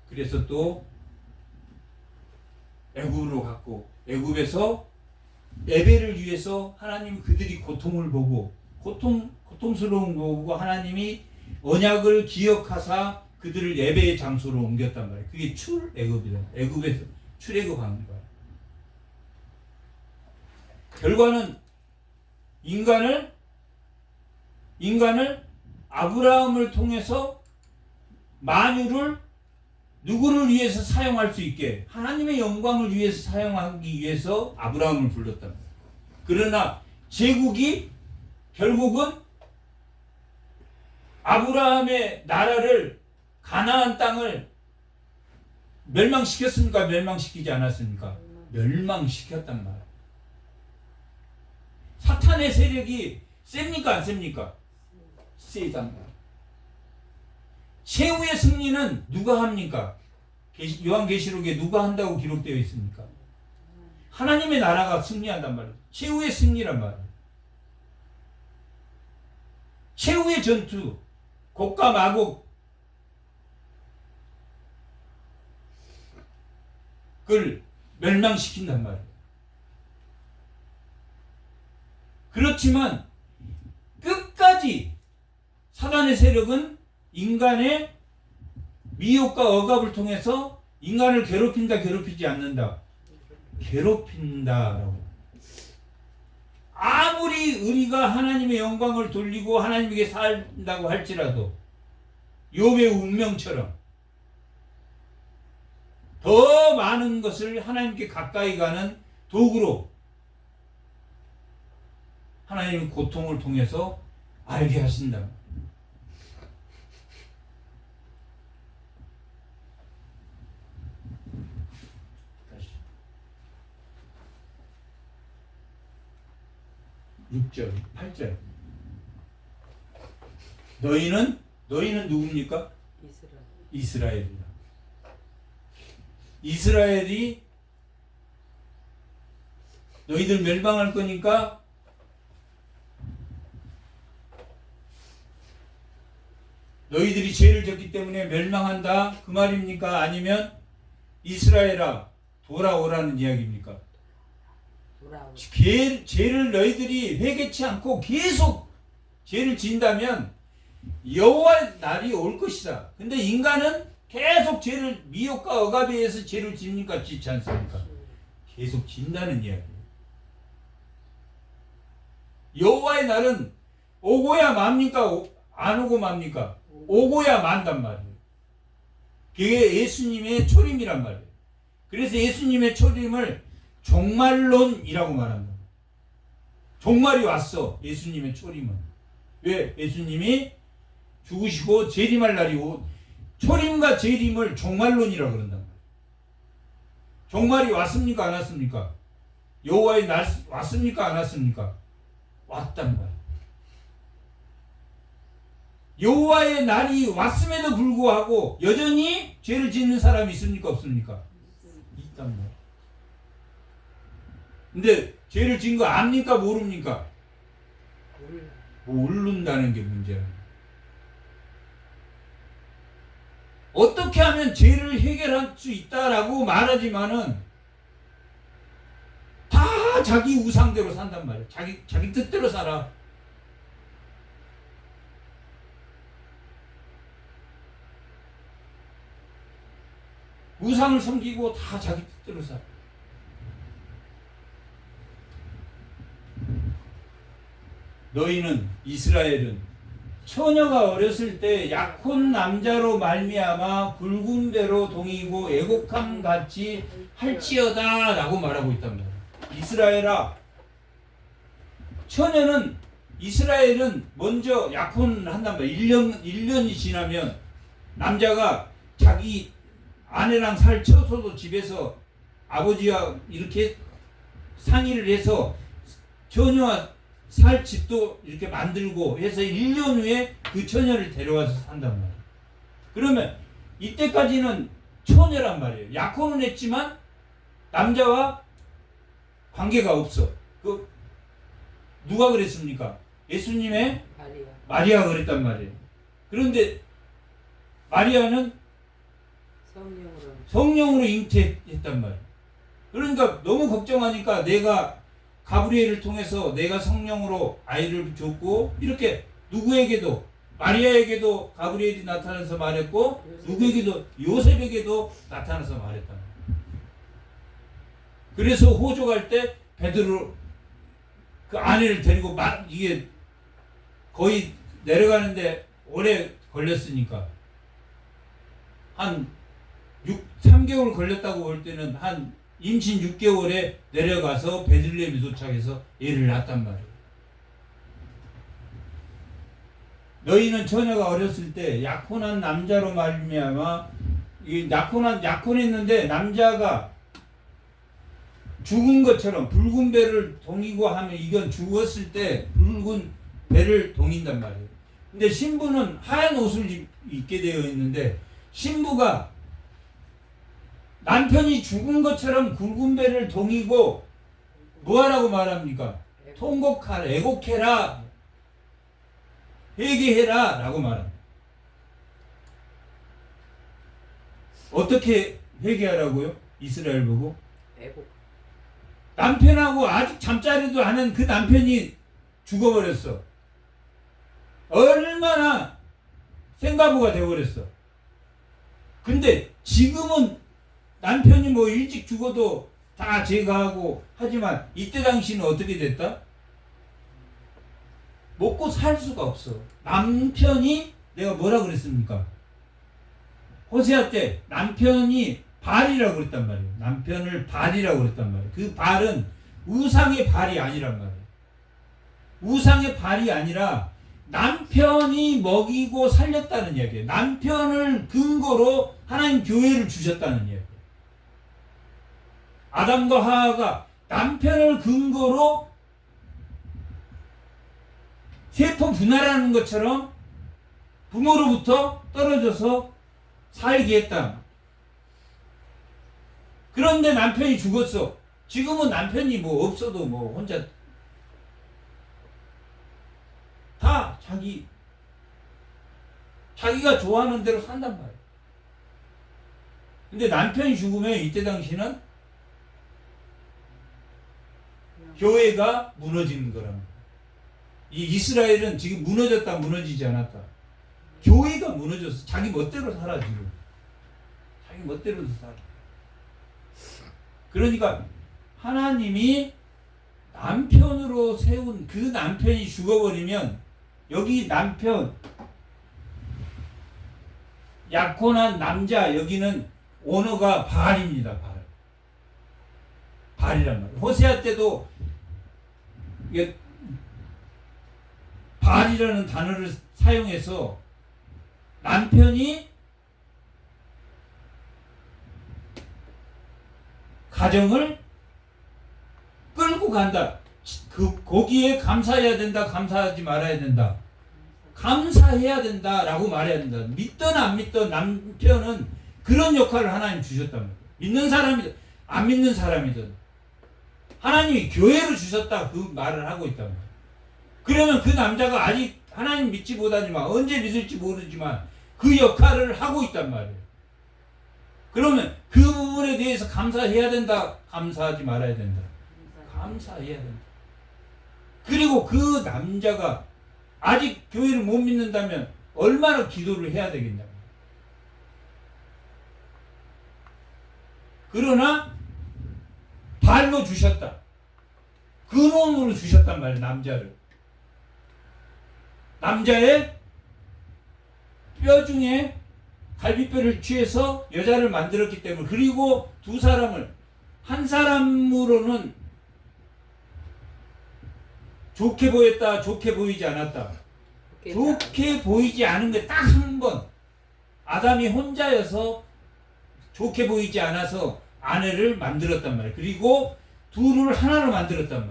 그래서 또 애굽으로 갔고, 애굽에서 예배를 위해서 하나님 그들이 고통을 보고 고통스러운 거 보고 하나님이 언약을 기억하사 그들을 예배의 장소로 옮겼단 말이에요. 그게 출애굽이다. 애굽에서 출애굽한 거예요. 결과는 인간을 아브라함을 통해서 만유를 누구를 위해서 사용할 수 있게, 하나님의 영광을 위해서 사용하기 위해서 아브라함을 불렀단 말이에요. 그러나 제국이 결국은 아브라함의 나라를, 가나안 땅을 멸망시켰습니까? 멸망시키지 않았습니까? 멸망시켰단 말이에요. 사탄의 세력이 셉니까? 안 셉니까? 세단 말이에요. 최후의 승리는 누가 합니까? 요한계시록에 누가 한다고 기록되어 있습니까? 하나님의 나라가 승리한단 말이에요. 최후의 승리란 말이에요. 최후의 전투, 곡과 마곡을 멸망시킨단 말이에요. 그렇지만 끝까지 사단의 세력은 인간의 미혹과 억압을 통해서 인간을 괴롭힌다, 괴롭히지 않는다. 괴롭힌다라고. 아무리 우리가 하나님의 영광을 돌리고 하나님에게 살다고 할지라도 욥의 운명처럼 더 많은 것을 하나님께 가까이 가는 도구로 하나님의 고통을 통해서 알게 하신다. 다시 6절, 8절. 너희는 누굽니까? 이스라엘이다. 이스라엘이 너희들 멸망할 거니까 너희들이 죄를 졌기 때문에 멸망한다 그 말입니까? 아니면 이스라엘아 돌아오라는 이야기입니까? 돌아오라. 죄를 너희들이 회개치 않고 계속 죄를 진다면 여호와의 날이 올 것이다. 근데 인간은 계속 죄를 미혹과 억압에 의해서 죄를 짓니까 짓지 않습니까? 계속 진다는 이야기예요. 여호와의 날은 오고야 맙니까? 안 오고 맙니까? 오고야 만단 말이에요. 그게 예수님의 초림이란 말이에요. 그래서 예수님의 초림을 종말론이라고 말합니다. 종말이 왔어. 예수님의 초림은. 왜? 예수님이 죽으시고 재림할 날이 초림과 재림을 종말론이라고 그런단 말이에요. 종말이 왔습니까? 안 왔습니까? 여호와의 날 왔습니까? 안 왔습니까? 왔단 말이에요. 여호와의 날이 왔음에도 불구하고 여전히 죄를 짓는 사람이 있습니까? 없습니까? 있단 말이에요. 근데 죄를 지은 거 압니까? 모릅니까? 모른다는 게 문제야. 어떻게 하면 죄를 해결할 수 있다라고 말하지만은 다 자기 우상대로 산단 말이야. 자기 뜻대로 살아. 우상을 섬기고 다 자기 뜻대로 살아. 너희는 이스라엘은 처녀가 어렸을 때 약혼 남자로 말미암아 굵은 배로 동이고 애곡함 같이 할지어다 라고 말하고 있단 말이야. 이스라엘아, 처녀는 이스라엘은 먼저 약혼한단 말이야. 1년이 지나면 남자가 자기 아내랑 살 쳐서도 집에서 아버지와 이렇게 상의를 해서 처녀와 살 집도 이렇게 만들고 해서 1년 후에 그 처녀를 데려와서 산단 말이에요. 그러면 이때까지는 처녀란 말이에요. 약혼은 했지만 남자와 관계가 없어. 그 누가 그랬습니까? 예수님의 마리아가 그랬단 말이에요. 그런데 마리아는 성령으로 잉태했단 말이에요. 그러니까 너무 걱정하니까 내가 가브리엘을 통해서 내가 성령으로 아이를 줬고 이렇게 누구에게도 마리아에게도 가브리엘이 나타나서 말했고 누구에게도 요셉에게도 나타나서 말했단 말이에요. 그래서 호적할 때 베드로 그 아내를 데리고 이게 거의 내려가는데 오래 걸렸으니까 한 3개월 걸렸다고 볼 때는 한 임신 6개월에 내려가서 베들레헴에 도착해서 애를 낳았단 말이에요. 너희는 처녀가 어렸을 때 약혼한 남자로 말미암아 약혼했는데 남자가 죽은 것처럼 붉은 배를 동이고 하면 이건 죽었을 때 붉은 배를 동인단 말이에요. 근데 신부는 하얀 옷을 입게 되어 있는데 신부가 남편이 죽은 것처럼 굵은 배를 동이고 뭐하라고 말합니까? 통곡하라, 애곡해라, 회개해라 라고 말합니다. 어떻게 회개하라고요? 이스라엘 보고? 남편하고 아직 잠자리도 안 한 그 남편이 죽어버렸어. 얼마나 생가부가 되어버렸어. 근데 지금은 남편이 뭐 일찍 죽어도 다 제거하고 하지만 이때 당시는 어떻게 됐다? 먹고 살 수가 없어. 남편이 내가 뭐라 그랬습니까? 호세아 때 남편이 발이라고 그랬단 말이에요. 남편을 발이라고 그랬단 말이에요. 그 발은 우상의 발이 아니란 말이에요. 우상의 발이 아니라 남편이 먹이고 살렸다는 이야기예요. 남편을 근거로 하나님 교회를 주셨다는 이야기예요. 아담과 하와가 남편을 근거로 세포 분할하는 것처럼 부모로부터 떨어져서 살게 했다. 그런데 남편이 죽었어. 지금은 남편이 뭐 없어도 뭐 혼자 다 자기가 좋아하는 대로 산단 말이야. 근데 남편이 죽으면 이때 당시는 교회가 무너지는 거랍니다. 이 이스라엘은 지금 무너졌다 무너지지 않았다. 교회가 무너졌어. 자기 멋대로 살아 지금. 자기 멋대로 살아. 그러니까 하나님이 남편으로 세운 그 남편이 죽어버리면 여기 남편 약혼한 남자 여기는 언어가 바알입니다. 바알이란 말이에요. 호세아 때도 이게 바알이라는 단어를 사용해서 남편이 가정을 끌고 간다. 거기에 감사해야 된다. 감사하지 말아야 된다. 감사해야 된다라고 말해야 된다. 믿든 안 믿든 남편은 그런 역할을 하나님 주셨단 말이에요. 믿는 사람이든 안 믿는 사람이든 하나님이 교회로 주셨다 그 말을 하고 있단 말이에요. 그러면 그 남자가 아직 하나님 믿지 못하지만 언제 믿을지 모르지만 그 역할을 하고 있단 말이에요. 그러면 그 부분에 대해서 감사해야 된다. 감사하지 말아야 된다. 감사해야 된다. 그리고 그 남자가 아직 교회를 못 믿는다면 얼마나 기도를 해야 되겠냐. 그러나 발로 주셨다. 근원으로 주셨단 말이에요. 남자를. 남자의 뼈 중에 갈비뼈를 취해서 여자를 만들었기 때문에 그리고 두 사람을 한 사람으로는 좋게 보였다. 좋게 보이지 않았다. 좋게 보이지 않은 게 딱 한 번. 아담이 혼자여서 좋게 보이지 않아서 아내를 만들었단 말이에요. 그리고 둘을 하나로 만들었단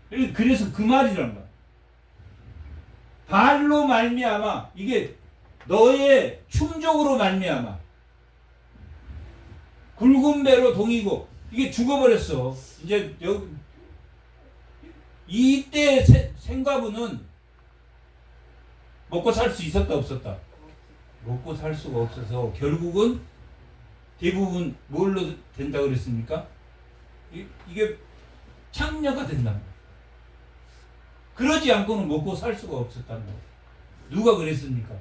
말이에요. 그래서 그 말이란 말이에요. 발로 말미암아 이게 너의 충족으로 말미암아 굵은 배로 동이고 이게 죽어버렸어. 이제 여기 이때 생과부는 먹고 살 수 있었다 없었다? 먹고 살 수가 없어서 결국은 대부분 뭘로 된다 그랬습니까? 이게 창녀가 된다. 그러지 않고는 먹고 살 수가 없었단 말이에요. 누가 그랬습니까?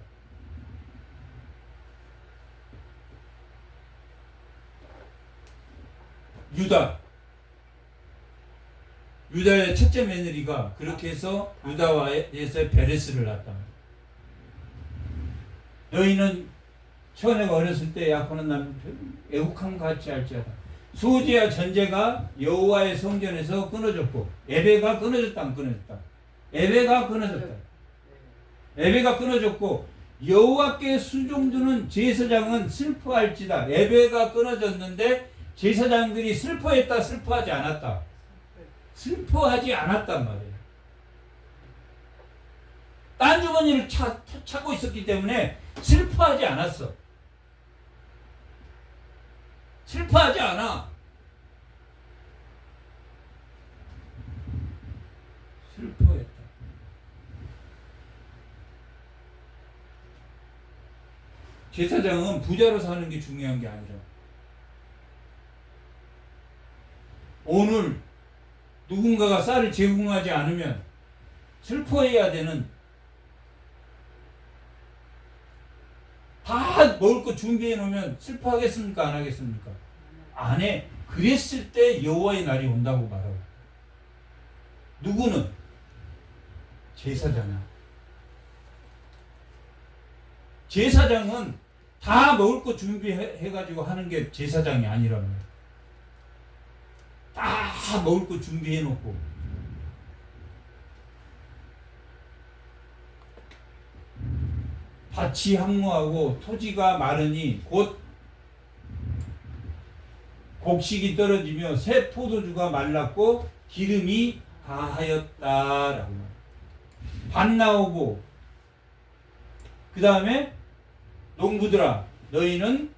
유다의 첫째 며느리가 그렇게 해서 유다와에서 베레스를 낳았다. 너희는 처녀가 어렸을 때 약혼한 남편 애국함 같이 할지어다. 소지와 전제가 여호와의 성전에서 끊어졌고 에베가 끊어졌다 안 끊어졌다. 에베가 끊어졌다. 에베가 끊어졌고 여호와께 수종드는 제사장은 슬퍼할지다. 에베가 끊어졌는데 제사장들이 슬퍼했다 슬퍼하지 않았다. 슬퍼하지 않았단 말이에요. 딴 주머니를 찾고 있었기 때문에 슬퍼하지 않았어. 슬퍼하지 않아. 슬퍼했다. 제사장은 부자로 사는 게 중요한 게 아니라 오늘 누군가가 쌀을 제공하지 않으면 슬퍼해야 되는 다 먹을 거 준비해 놓으면 슬퍼하겠습니까? 안 하겠습니까? 안 해. 그랬을 때 여호와의 날이 온다고 말하고. 누구는? 제사장이야. 제사장은 다 먹을 거 준비해가지고 하는 게 제사장이 아니란 말이야. 다 먹을 거 준비해 놓고 밭이 항무하고 토지가 마르니 곧 곡식이 떨어지며 새 포도주가 말랐고 기름이 다하였다라고. 밭 나오고 그 다음에 농부들아 너희는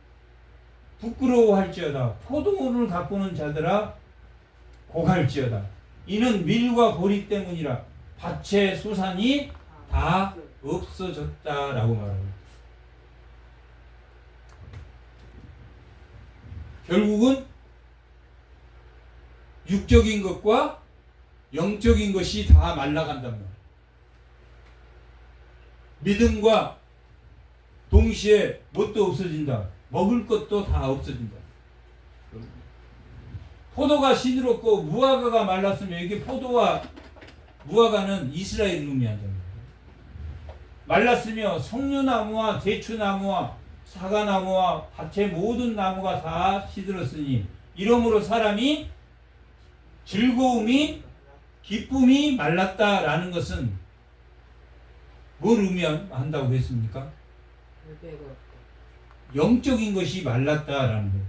부끄러워할지어다. 포도원을 가꾸는 자들아 고갈지어다. 이는 밀과 보리 때문이라. 밭의 소산이 다 없어졌다라고 말합니다. 결국은 육적인 것과 영적인 것이 다 말라간단 말이에요. 믿음과 동시에 뭣도 없어진다. 먹을 것도 다 없어진다. 포도가 시들었고 무화과가 말랐으면 이게 포도와 무화과는 이스라엘을 의미한단 말이에요. 말랐으며 석류나무와 대추나무와 사과나무와 밭의 모든 나무가 다 시들었으니 이러므로 사람이 즐거움이 기쁨이 말랐다라는 것은 뭘 의미한다고 했습니까? 영적인 것이 말랐다라는 거예요.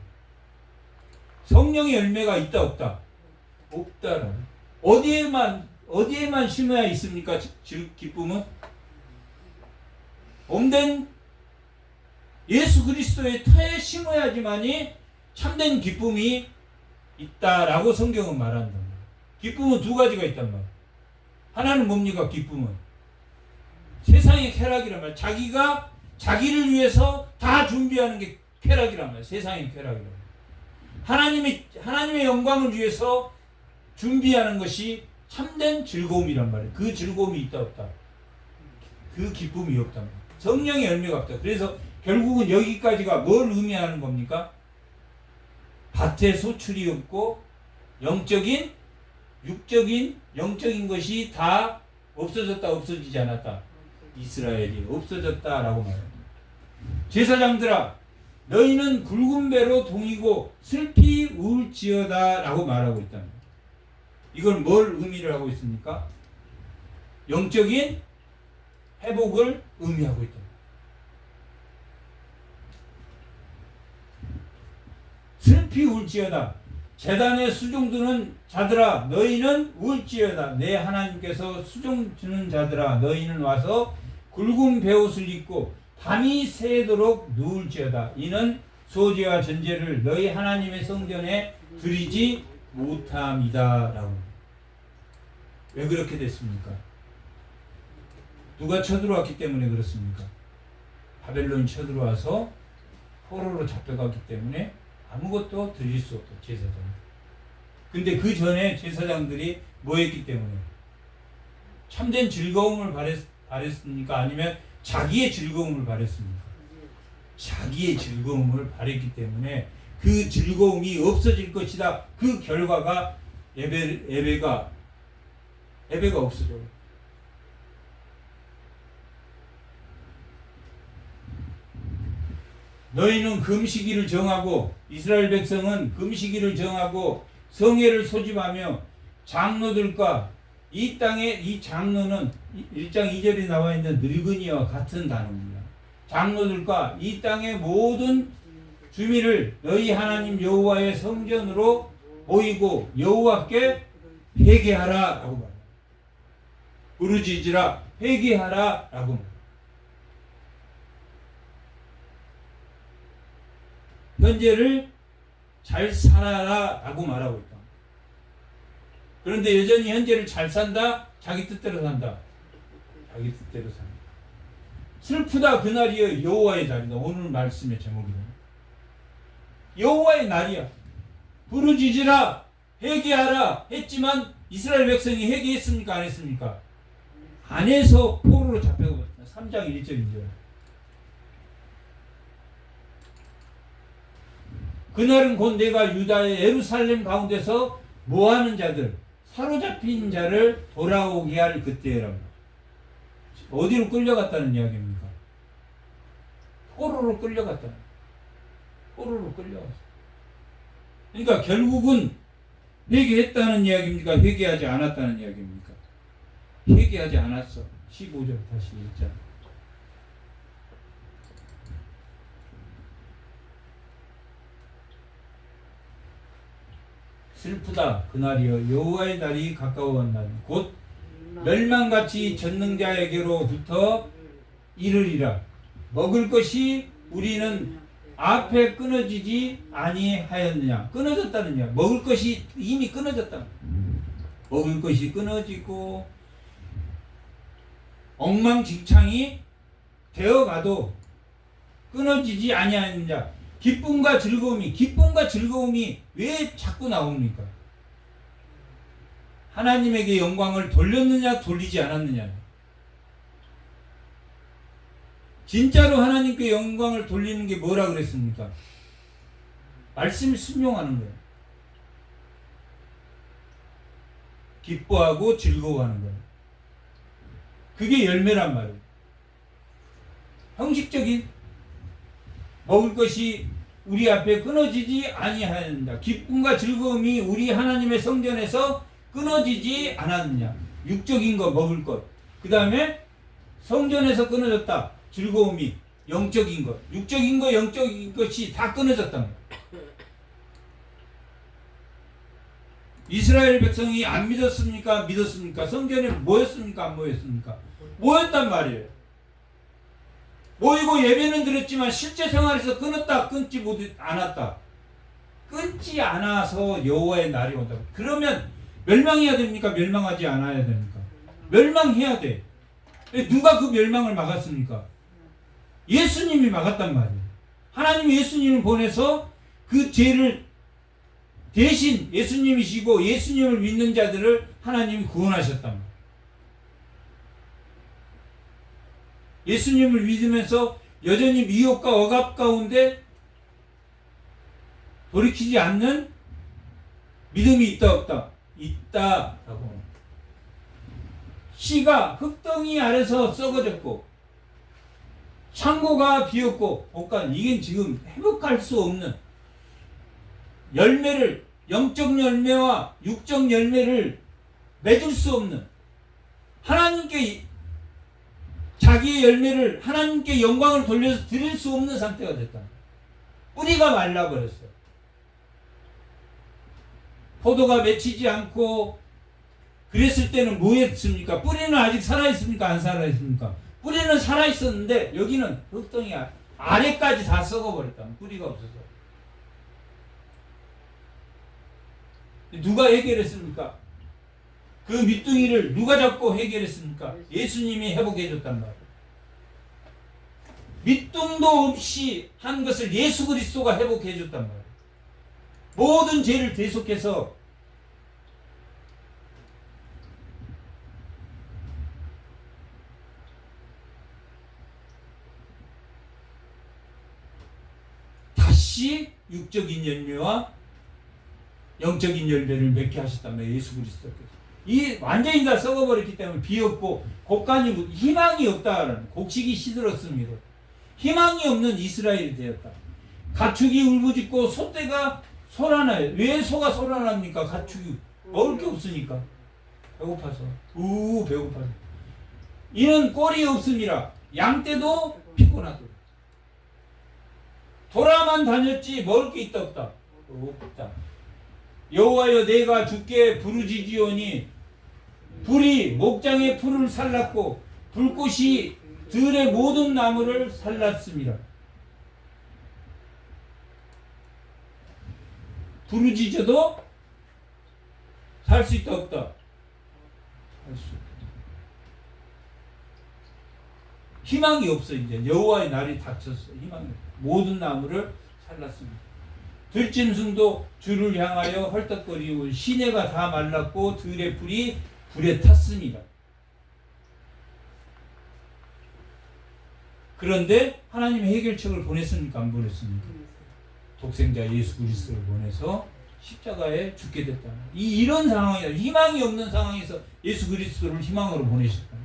성령의 열매가 있다 없다? 없다라는 거예요. 어디에만 심어야 있습니까? 기쁨은 몸된 예수 그리스도의 터에 심어야지만이 참된 기쁨이 있다라고 성경은 말한단 말이에요. 기쁨은 두 가지가 있단 말이에요. 하나는 뭡니까? 기쁨은 세상의 쾌락이란 말이에요. 자기가 자기를 위해서 다 준비하는 게 쾌락이란 말이에요. 세상의 쾌락이란 말이에요. 하나님의 영광을 위해서 준비하는 것이 참된 즐거움이란 말이에요. 그 즐거움이 있다 없다? 그 기쁨이 없단 말이에요. 성령의 열매가 없다. 그래서 결국은 여기까지가 뭘 의미하는 겁니까? 밭에 소출이 없고 영적인, 육적인, 영적인 것이 다 없어졌다 없어지지 않았다. 이스라엘이 없어졌다라고 말합니다. 제사장들아 너희는 굵은 배로 동이고 슬피 울지어다라고 말하고 있답니다. 이걸 뭘 의미를 하고 있습니까? 영적인 회복을 의미하고 있다. 슬피 울지어다. 제단에 수종 드는 자들아 너희는 울지어다. 내 하나님께서 수종 드는 자들아 너희는 와서 굵은 베옷을 입고 밤이 새도록 누울지어다. 이는 소제와 전제를 너희 하나님의 성전에 드리지 못함이다. 라고. 왜 그렇게 됐습니까? 누가 쳐들어왔기 때문에 그렇습니까? 바벨론이 쳐들어와서 포로로 잡혀갔기 때문에 아무것도 드릴 수 없다. 제사장. 근데 그 전에 제사장들이 뭐 했기 때문에? 참된 즐거움을 바랬습니까? 아니면 자기의 즐거움을 바랬습니까? 자기의 즐거움을 바랬기 때문에 그 즐거움이 없어질 것이다. 그 결과가 예배가 없어져요. 너희는 금식일을 정하고 이스라엘 백성은 금식일을 정하고 성회를 소집하며 장로들과 이 땅의 이 장로는 1장 2절에 나와 있는 늙은이와 같은 단어입니다. 장로들과 이 땅의 모든 주민을 너희 하나님 여호와의 성전으로 모이고 여호와께 회개하라 라고 말합니다. 부르짖으라 회개하라 라고 말합니다. 현재를 잘 살아라 라고 말하고 있다. 그런데 여전히 현재를 잘 산다? 자기 뜻대로 산다. 자기 뜻대로 산다. 슬프다 그날이여 여호와의 날이다. 오늘 말씀의 제목이다. 여호와의 날이야. 부르짖으라 회개하라 했지만 이스라엘 백성이 회개했습니까? 안 했습니까? 안 해서 포로로 잡혀갔다. 3장 1절 2절. 그날은 곧 내가 유다의 예루살렘 가운데서 모하는 자들, 사로잡힌 자를 돌아오게 할 그때라고. 어디로 끌려갔다는 이야기입니까? 포로로 끌려갔다. 포로로 끌려갔어. 그러니까 결국은 회개했다는 이야기입니까? 회개하지 않았다는 이야기입니까? 회개하지 않았어. 15절 다시 읽자. 슬프다 그날이여 여호와의 날이 가까워간다니 곧 멸망같이 전능자에게로부터 이르리라. 먹을 것이 우리는 앞에 끊어지지 아니하였느냐. 끊어졌다느냐. 먹을 것이 이미 끊어졌다. 먹을 것이 끊어지고 엉망진창이 되어가도 끊어지지 아니하느냐. 기쁨과 즐거움이 왜 자꾸 나옵니까? 하나님에게 영광을 돌렸느냐 돌리지 않았느냐. 진짜로 하나님께 영광을 돌리는 게 뭐라 그랬습니까? 말씀을 순종하는 거예요. 기뻐하고 즐거워하는 거예요. 그게 열매란 말이에요. 형식적인 먹을 것이 우리 앞에 끊어지지 아니하였느냐. 기쁨과 즐거움이 우리 하나님의 성전에서 끊어지지 않았느냐. 육적인 거 먹을 것. 그 다음에 성전에서 끊어졌다. 즐거움이 영적인 것. 육적인 거 영적인 것이 다 끊어졌단 말이에요. 이스라엘 백성이 안 믿었습니까? 믿었습니까? 성전에 모였습니까? 안 모였습니까? 모였단 말이에요. 모이고 예배는 드렸지만 실제 생활에서 끊지 않았다. 끊지 않아서 여호와의 날이 온다. 그러면 멸망해야 됩니까? 멸망하지 않아야 됩니까? 멸망해야 돼. 누가 그 멸망을 막았습니까? 예수님이 막았단 말이에요. 하나님이 예수님을 보내서 그 죄를 대신 예수님이시고 예수님을 믿는 자들을 하나님이 구원하셨단 말이에요. 예수님을 믿으면서 여전히 미혹과 억압 가운데 돌이키지 않는 믿음이 있다 없다? 있다라고. 씨가 흙덩이 아래서 썩어졌고 창고가 비었고 복간, 이게 지금 회복할 수 없는 열매를, 영적 열매와 육적 열매를 맺을 수 없는, 하나님께 자기의 열매를 하나님께 영광을 돌려서 드릴 수 없는 상태가 됐다. 뿌리가 말라버렸어요. 포도가 맺히지 않고 그랬을 때는 뭐 했습니까? 뿌리는 아직 살아있습니까? 안 살아있습니까? 뿌리는 살아있었는데 여기는 흙덩이 아래까지 다 썩어버렸다. 뿌리가 없어서. 누가 해결했습니까? 그 밑둥이를 누가 잡고 해결했습니까? 예수님이 회복해줬단 말이에요. 밑둥도 없이 한 것을 예수 그리스도가 회복해줬단 말이에요. 모든 죄를 대속해서 다시 육적인 열매와 영적인 열매를 맺게 하셨단 말이에요. 예수 그리스도께서. 이 완전히 다 썩어버렸기 때문에 비었고 곡간이 희망이 없다는, 곡식이 시들었습니다. 희망이 없는 이스라엘이 되었다. 가축이 울부짖고 소떼가 소란나요. 왜 소가 소란납니까? 가축이 먹을 게 없으니까. 배고파서. 배고파서. 이는 꼴이 없음이라. 양떼도 피곤하다. 돌아만 다녔지 먹을 게 있다 없다? 없다. 여호와여, 내가 주께 부르짖으오니 불이 목장의 풀을 살랐고 불꽃이 들의 모든 나무를 살랐습니다. 부르짖어도 살 수 있다 없다? 살 수 있다. 희망이 없어. 이제 여호와의 날이 닥쳤어. 희망이 없어. 모든 나무를 살랐습니다. 들짐승도 주를 향하여 헐떡거리고 시내가 다 말랐고 들의 불이 불에 탔습니다. 그런데 하나님의 해결책을 보냈습니까? 안 보냈습니까? 독생자 예수 그리스도를 보내서 십자가에 죽게 됐다. 이런 상황이다. 희망이 없는 상황에서 예수 그리스도를 희망으로 보내셨다.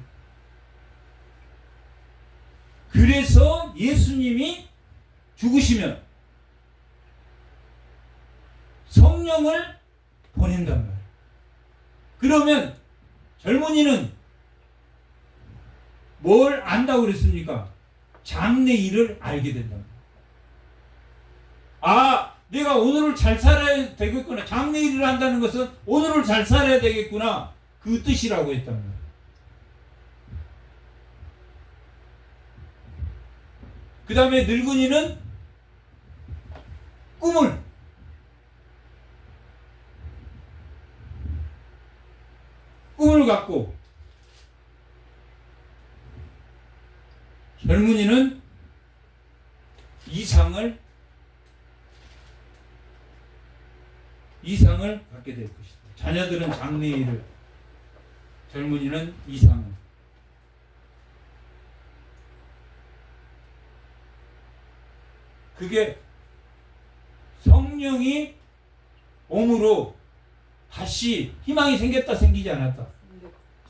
그래서 예수님이 죽으시면 성령을 보낸단 말이에요. 그러면 젊은이는 뭘 안다고 그랬습니까? 장래일을 알게 된다. 내가 오늘을 잘 살아야 되겠구나. 장래일을 한다는 것은 오늘을 잘 살아야 되겠구나. 그 뜻이라고 했단 말이에요. 그 다음에 늙은이는 젊은이는 이상을 갖게 될 것이다. 자녀들은 장래의 일을, 젊은이는 이상을. 그게 성령이 몸으로 다시 희망이 생겼다, 생기지 않았다?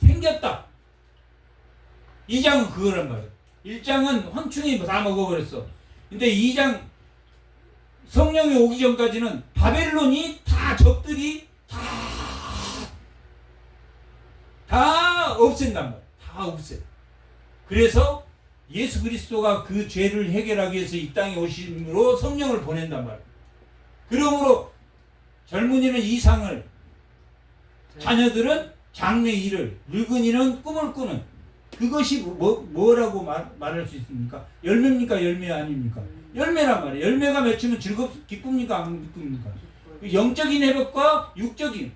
생겼다. 2장은 그거란 말이에요. 1장은 황충이 다 먹어버렸어. 근데 2장 성령이 오기 전까지는 바벨론이 다 적들이 다 없앤단 말이에요. 다 없애. 그래서 예수 그리스도가 그 죄를 해결하기 위해서 이 땅에 오심으로 성령을 보낸단 말이에요. 그러므로 젊은이는 이상을, 자녀들은 장래의 일을, 늙은이는 꿈을 꾸는, 그것이 뭐라고 말할 수 있습니까? 열매입니까? 열매 아닙니까? 열매란 말이에요. 열매가 맺히면 기쁩니까? 안 기쁩니까? 영적인 회복과 육적인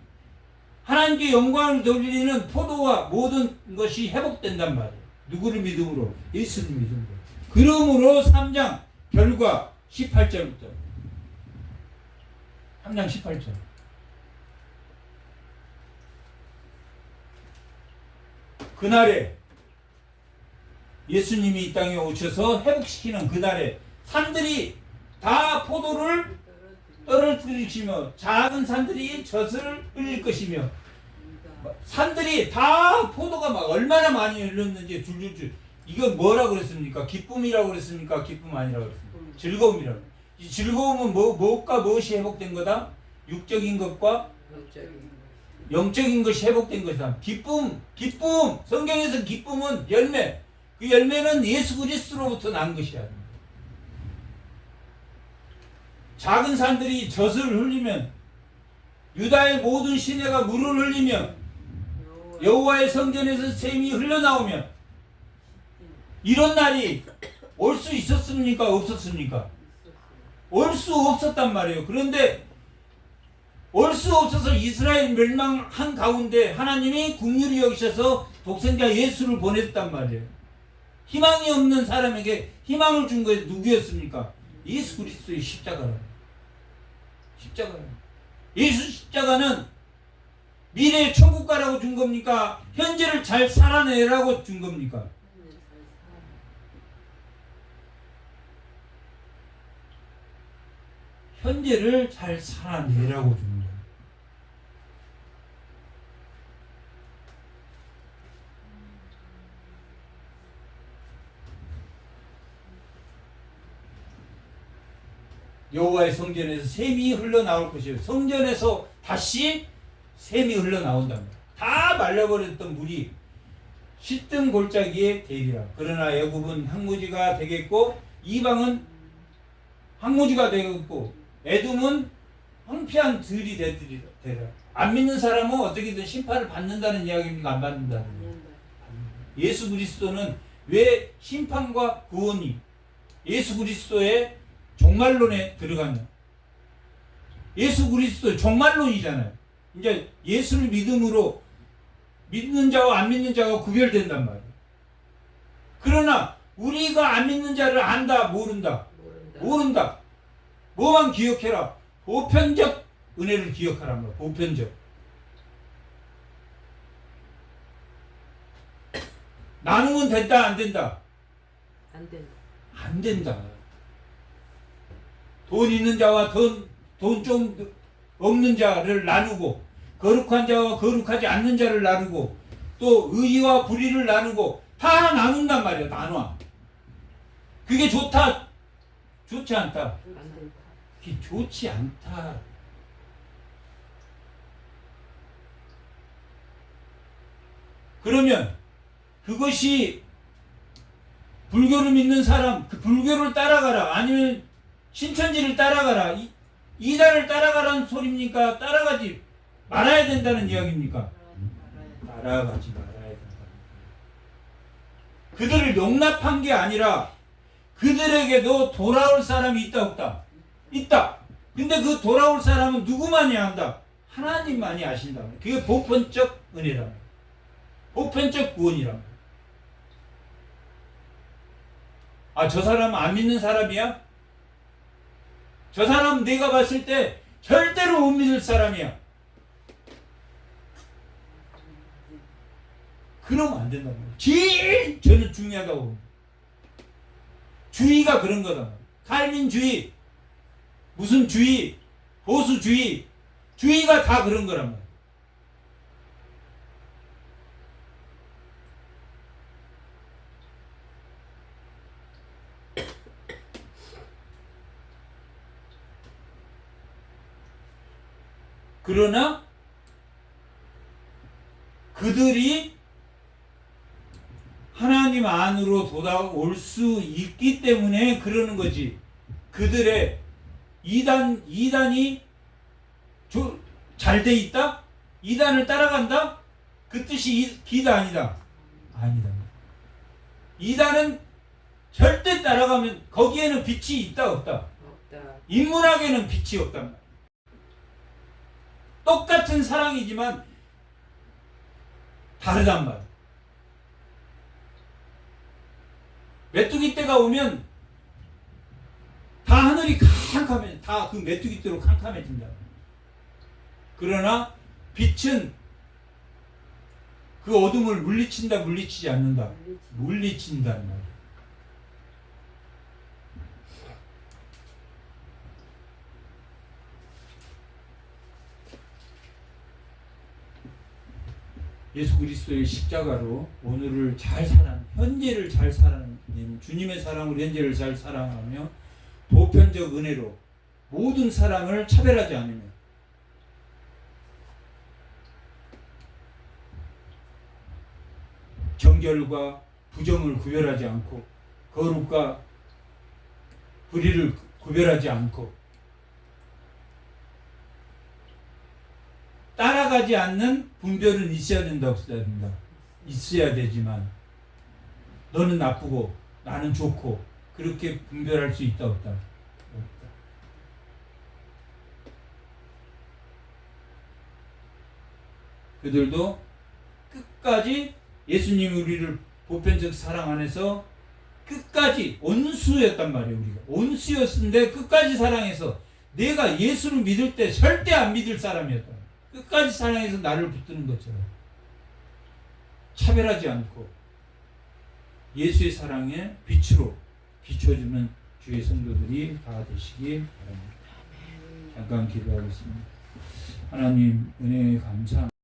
하나님께 영광을 돌리는 포도와 모든 것이 회복된단 말이에요. 누구를 믿음으로? 예수를 믿음으로. 그러므로 3장 결과 18절부터 3장 18절. 그날에 예수님이 이 땅에 오셔서 회복시키는 그날에 산들이 다 포도를 떨어뜨리시며 작은 산들이 젖을 흘릴 것이며, 산들이 다 포도가 막 얼마나 많이 흘렀는지 줄줄줄. 이건 뭐라고 그랬습니까? 기쁨이라고 그랬습니까? 기쁨 아니라고 그랬습니까? 즐거움이라고. 이 즐거움은 무엇과 무엇이 회복된 거다? 육적인 것과 영적인 것이 회복된 것이다. 기쁨. 성경에서 기쁨은 열매. 그 열매는 예수 그리스도로부터 난 것이야. 작은 산들이 젖을 흘리면, 유다의 모든 시내가 물을 흘리면, 여호와의 성전에서 샘이 흘러나오면, 이런 날이 올 수 있었습니까? 없었습니까? 올 수 없었단 말이에요. 그런데 올 수 없어서 이스라엘 멸망한 가운데 하나님이 긍휼히 여기셔서 독생자 예수를 보냈단 말이에요. 희망이 없는 사람에게 희망을 준 것이 누구였습니까? 예수 그리스도의 십자가라고. 예수 십자가는 미래의 천국 가라고 준 겁니까? 현재를 잘 살아내라고 준 겁니까? 현재를 잘 살아내라고 준 거예요. 여호와의 성전에서 샘이 흘러나올 것이에요. 성전에서 다시 샘이 흘러나온답니다. 다 말려버렸던 물이 씻든 골짜기에 되리라. 그러나 애굽은 항무지가 되겠고 이방은 항무지가 되겠고 에돔은 황폐한 들이 되리라. 안 믿는 사람은 어떻게든 심판을 받는다는 이야기입니까? 안 받는다는 이야기. 예수 그리스도는 왜 심판과 구원이 예수 그리스도의 종말론에 들어가냐? 예수 그리스도 종말론이잖아요. 이제 예수를 믿음으로 믿는 자와 안 믿는 자가 구별된단 말이에요. 그러나 우리가 안 믿는 자를 안다, 모른다. 뭐만 기억해라. 보편적 은혜를 기억하란 말이야. 보편적. 나누면 된다, 안 된다? 안 된다. 돈 있는 자와 돈 좀 없는 자를 나누고, 거룩한 자와 거룩하지 않는 자를 나누고, 또 의와 불의를 나누고, 다 나눈단 말이야. 나눠. 그게 좋다? 좋지 않다? 그게 좋지 않다. 그러면 그것이 불교를 믿는 사람, 그 불교를 따라가라, 아니면 신천지를 따라가라, 이단을 따라가라는 소리입니까? 따라가지 말아야 된다는 이야기입니까? 따라가지 말아야 된다. 그들을 용납한 게 아니라 그들에게도 돌아올 사람이 있다, 없다? 있다. 근데 그 돌아올 사람은 누구만이 안다? 하나님만이 아신다. 그게 보편적 은혜다. 보편적 구원이라. 아, 저 사람 안 믿는 사람이야? 저 사람 내가 봤을 때 절대로 못 믿을 사람이야. 그러면 안 된단 말이에요. 제일 저는 중요하다고 봅니다. 주의가 그런 거단 말이에요. 칼빈주의, 무슨 주의, 보수주의, 주의가 다 그런 거란 말이에요. 그러나 그들이 하나님 안으로 돌아올 수 있기 때문에 그러는 거지. 그들의 이단이 잘 돼 있다? 이단을 따라간다? 그 뜻이 기다 아니다? 아니다. 이단은 절대 따라가면 거기에는 빛이 있다 없다? 없다. 인문학에는 빛이 없단 말이야. 똑같은 사랑이지만 다르단 말이야. 메뚜기 때가 오면 다 하늘이 캄캄해, 다 그 메뚜기 때로 캄캄해진다. 그러나 빛은 그 어둠을 물리친다, 물리치지 않는다. 물리친단 말이야. 예수 그리스도의 십자가로 오늘을 잘 현재를 잘 살아내는 주님의 사랑으로 현재를 잘 사랑하며 보편적 은혜로 모든 사랑을 차별하지 않으며 정결과 부정을 구별하지 않고 거룩과 불의를 구별하지 않고 따라가지 않는 분별은 있어야 된다, 없어야 된다. 있어야 되지만 너는 나쁘고 나는 좋고 그렇게 분별할 수 있다, 없다? 없다. 그들도 끝까지 예수님이 우리를 보편적 사랑 안에서 끝까지 온수였단 말이에요. 우리가 온수였는데 끝까지 사랑해서 내가 예수를 믿을 때 절대 안 믿을 사람이었다. 끝까지 사랑해서 나를 붙드는 것처럼 차별하지 않고 예수의 사랑에 빛으로 비춰주는 주의 성도들이 다 되시기 바랍니다. 잠깐 기도하겠습니다. 하나님 은혜에 감사합니다.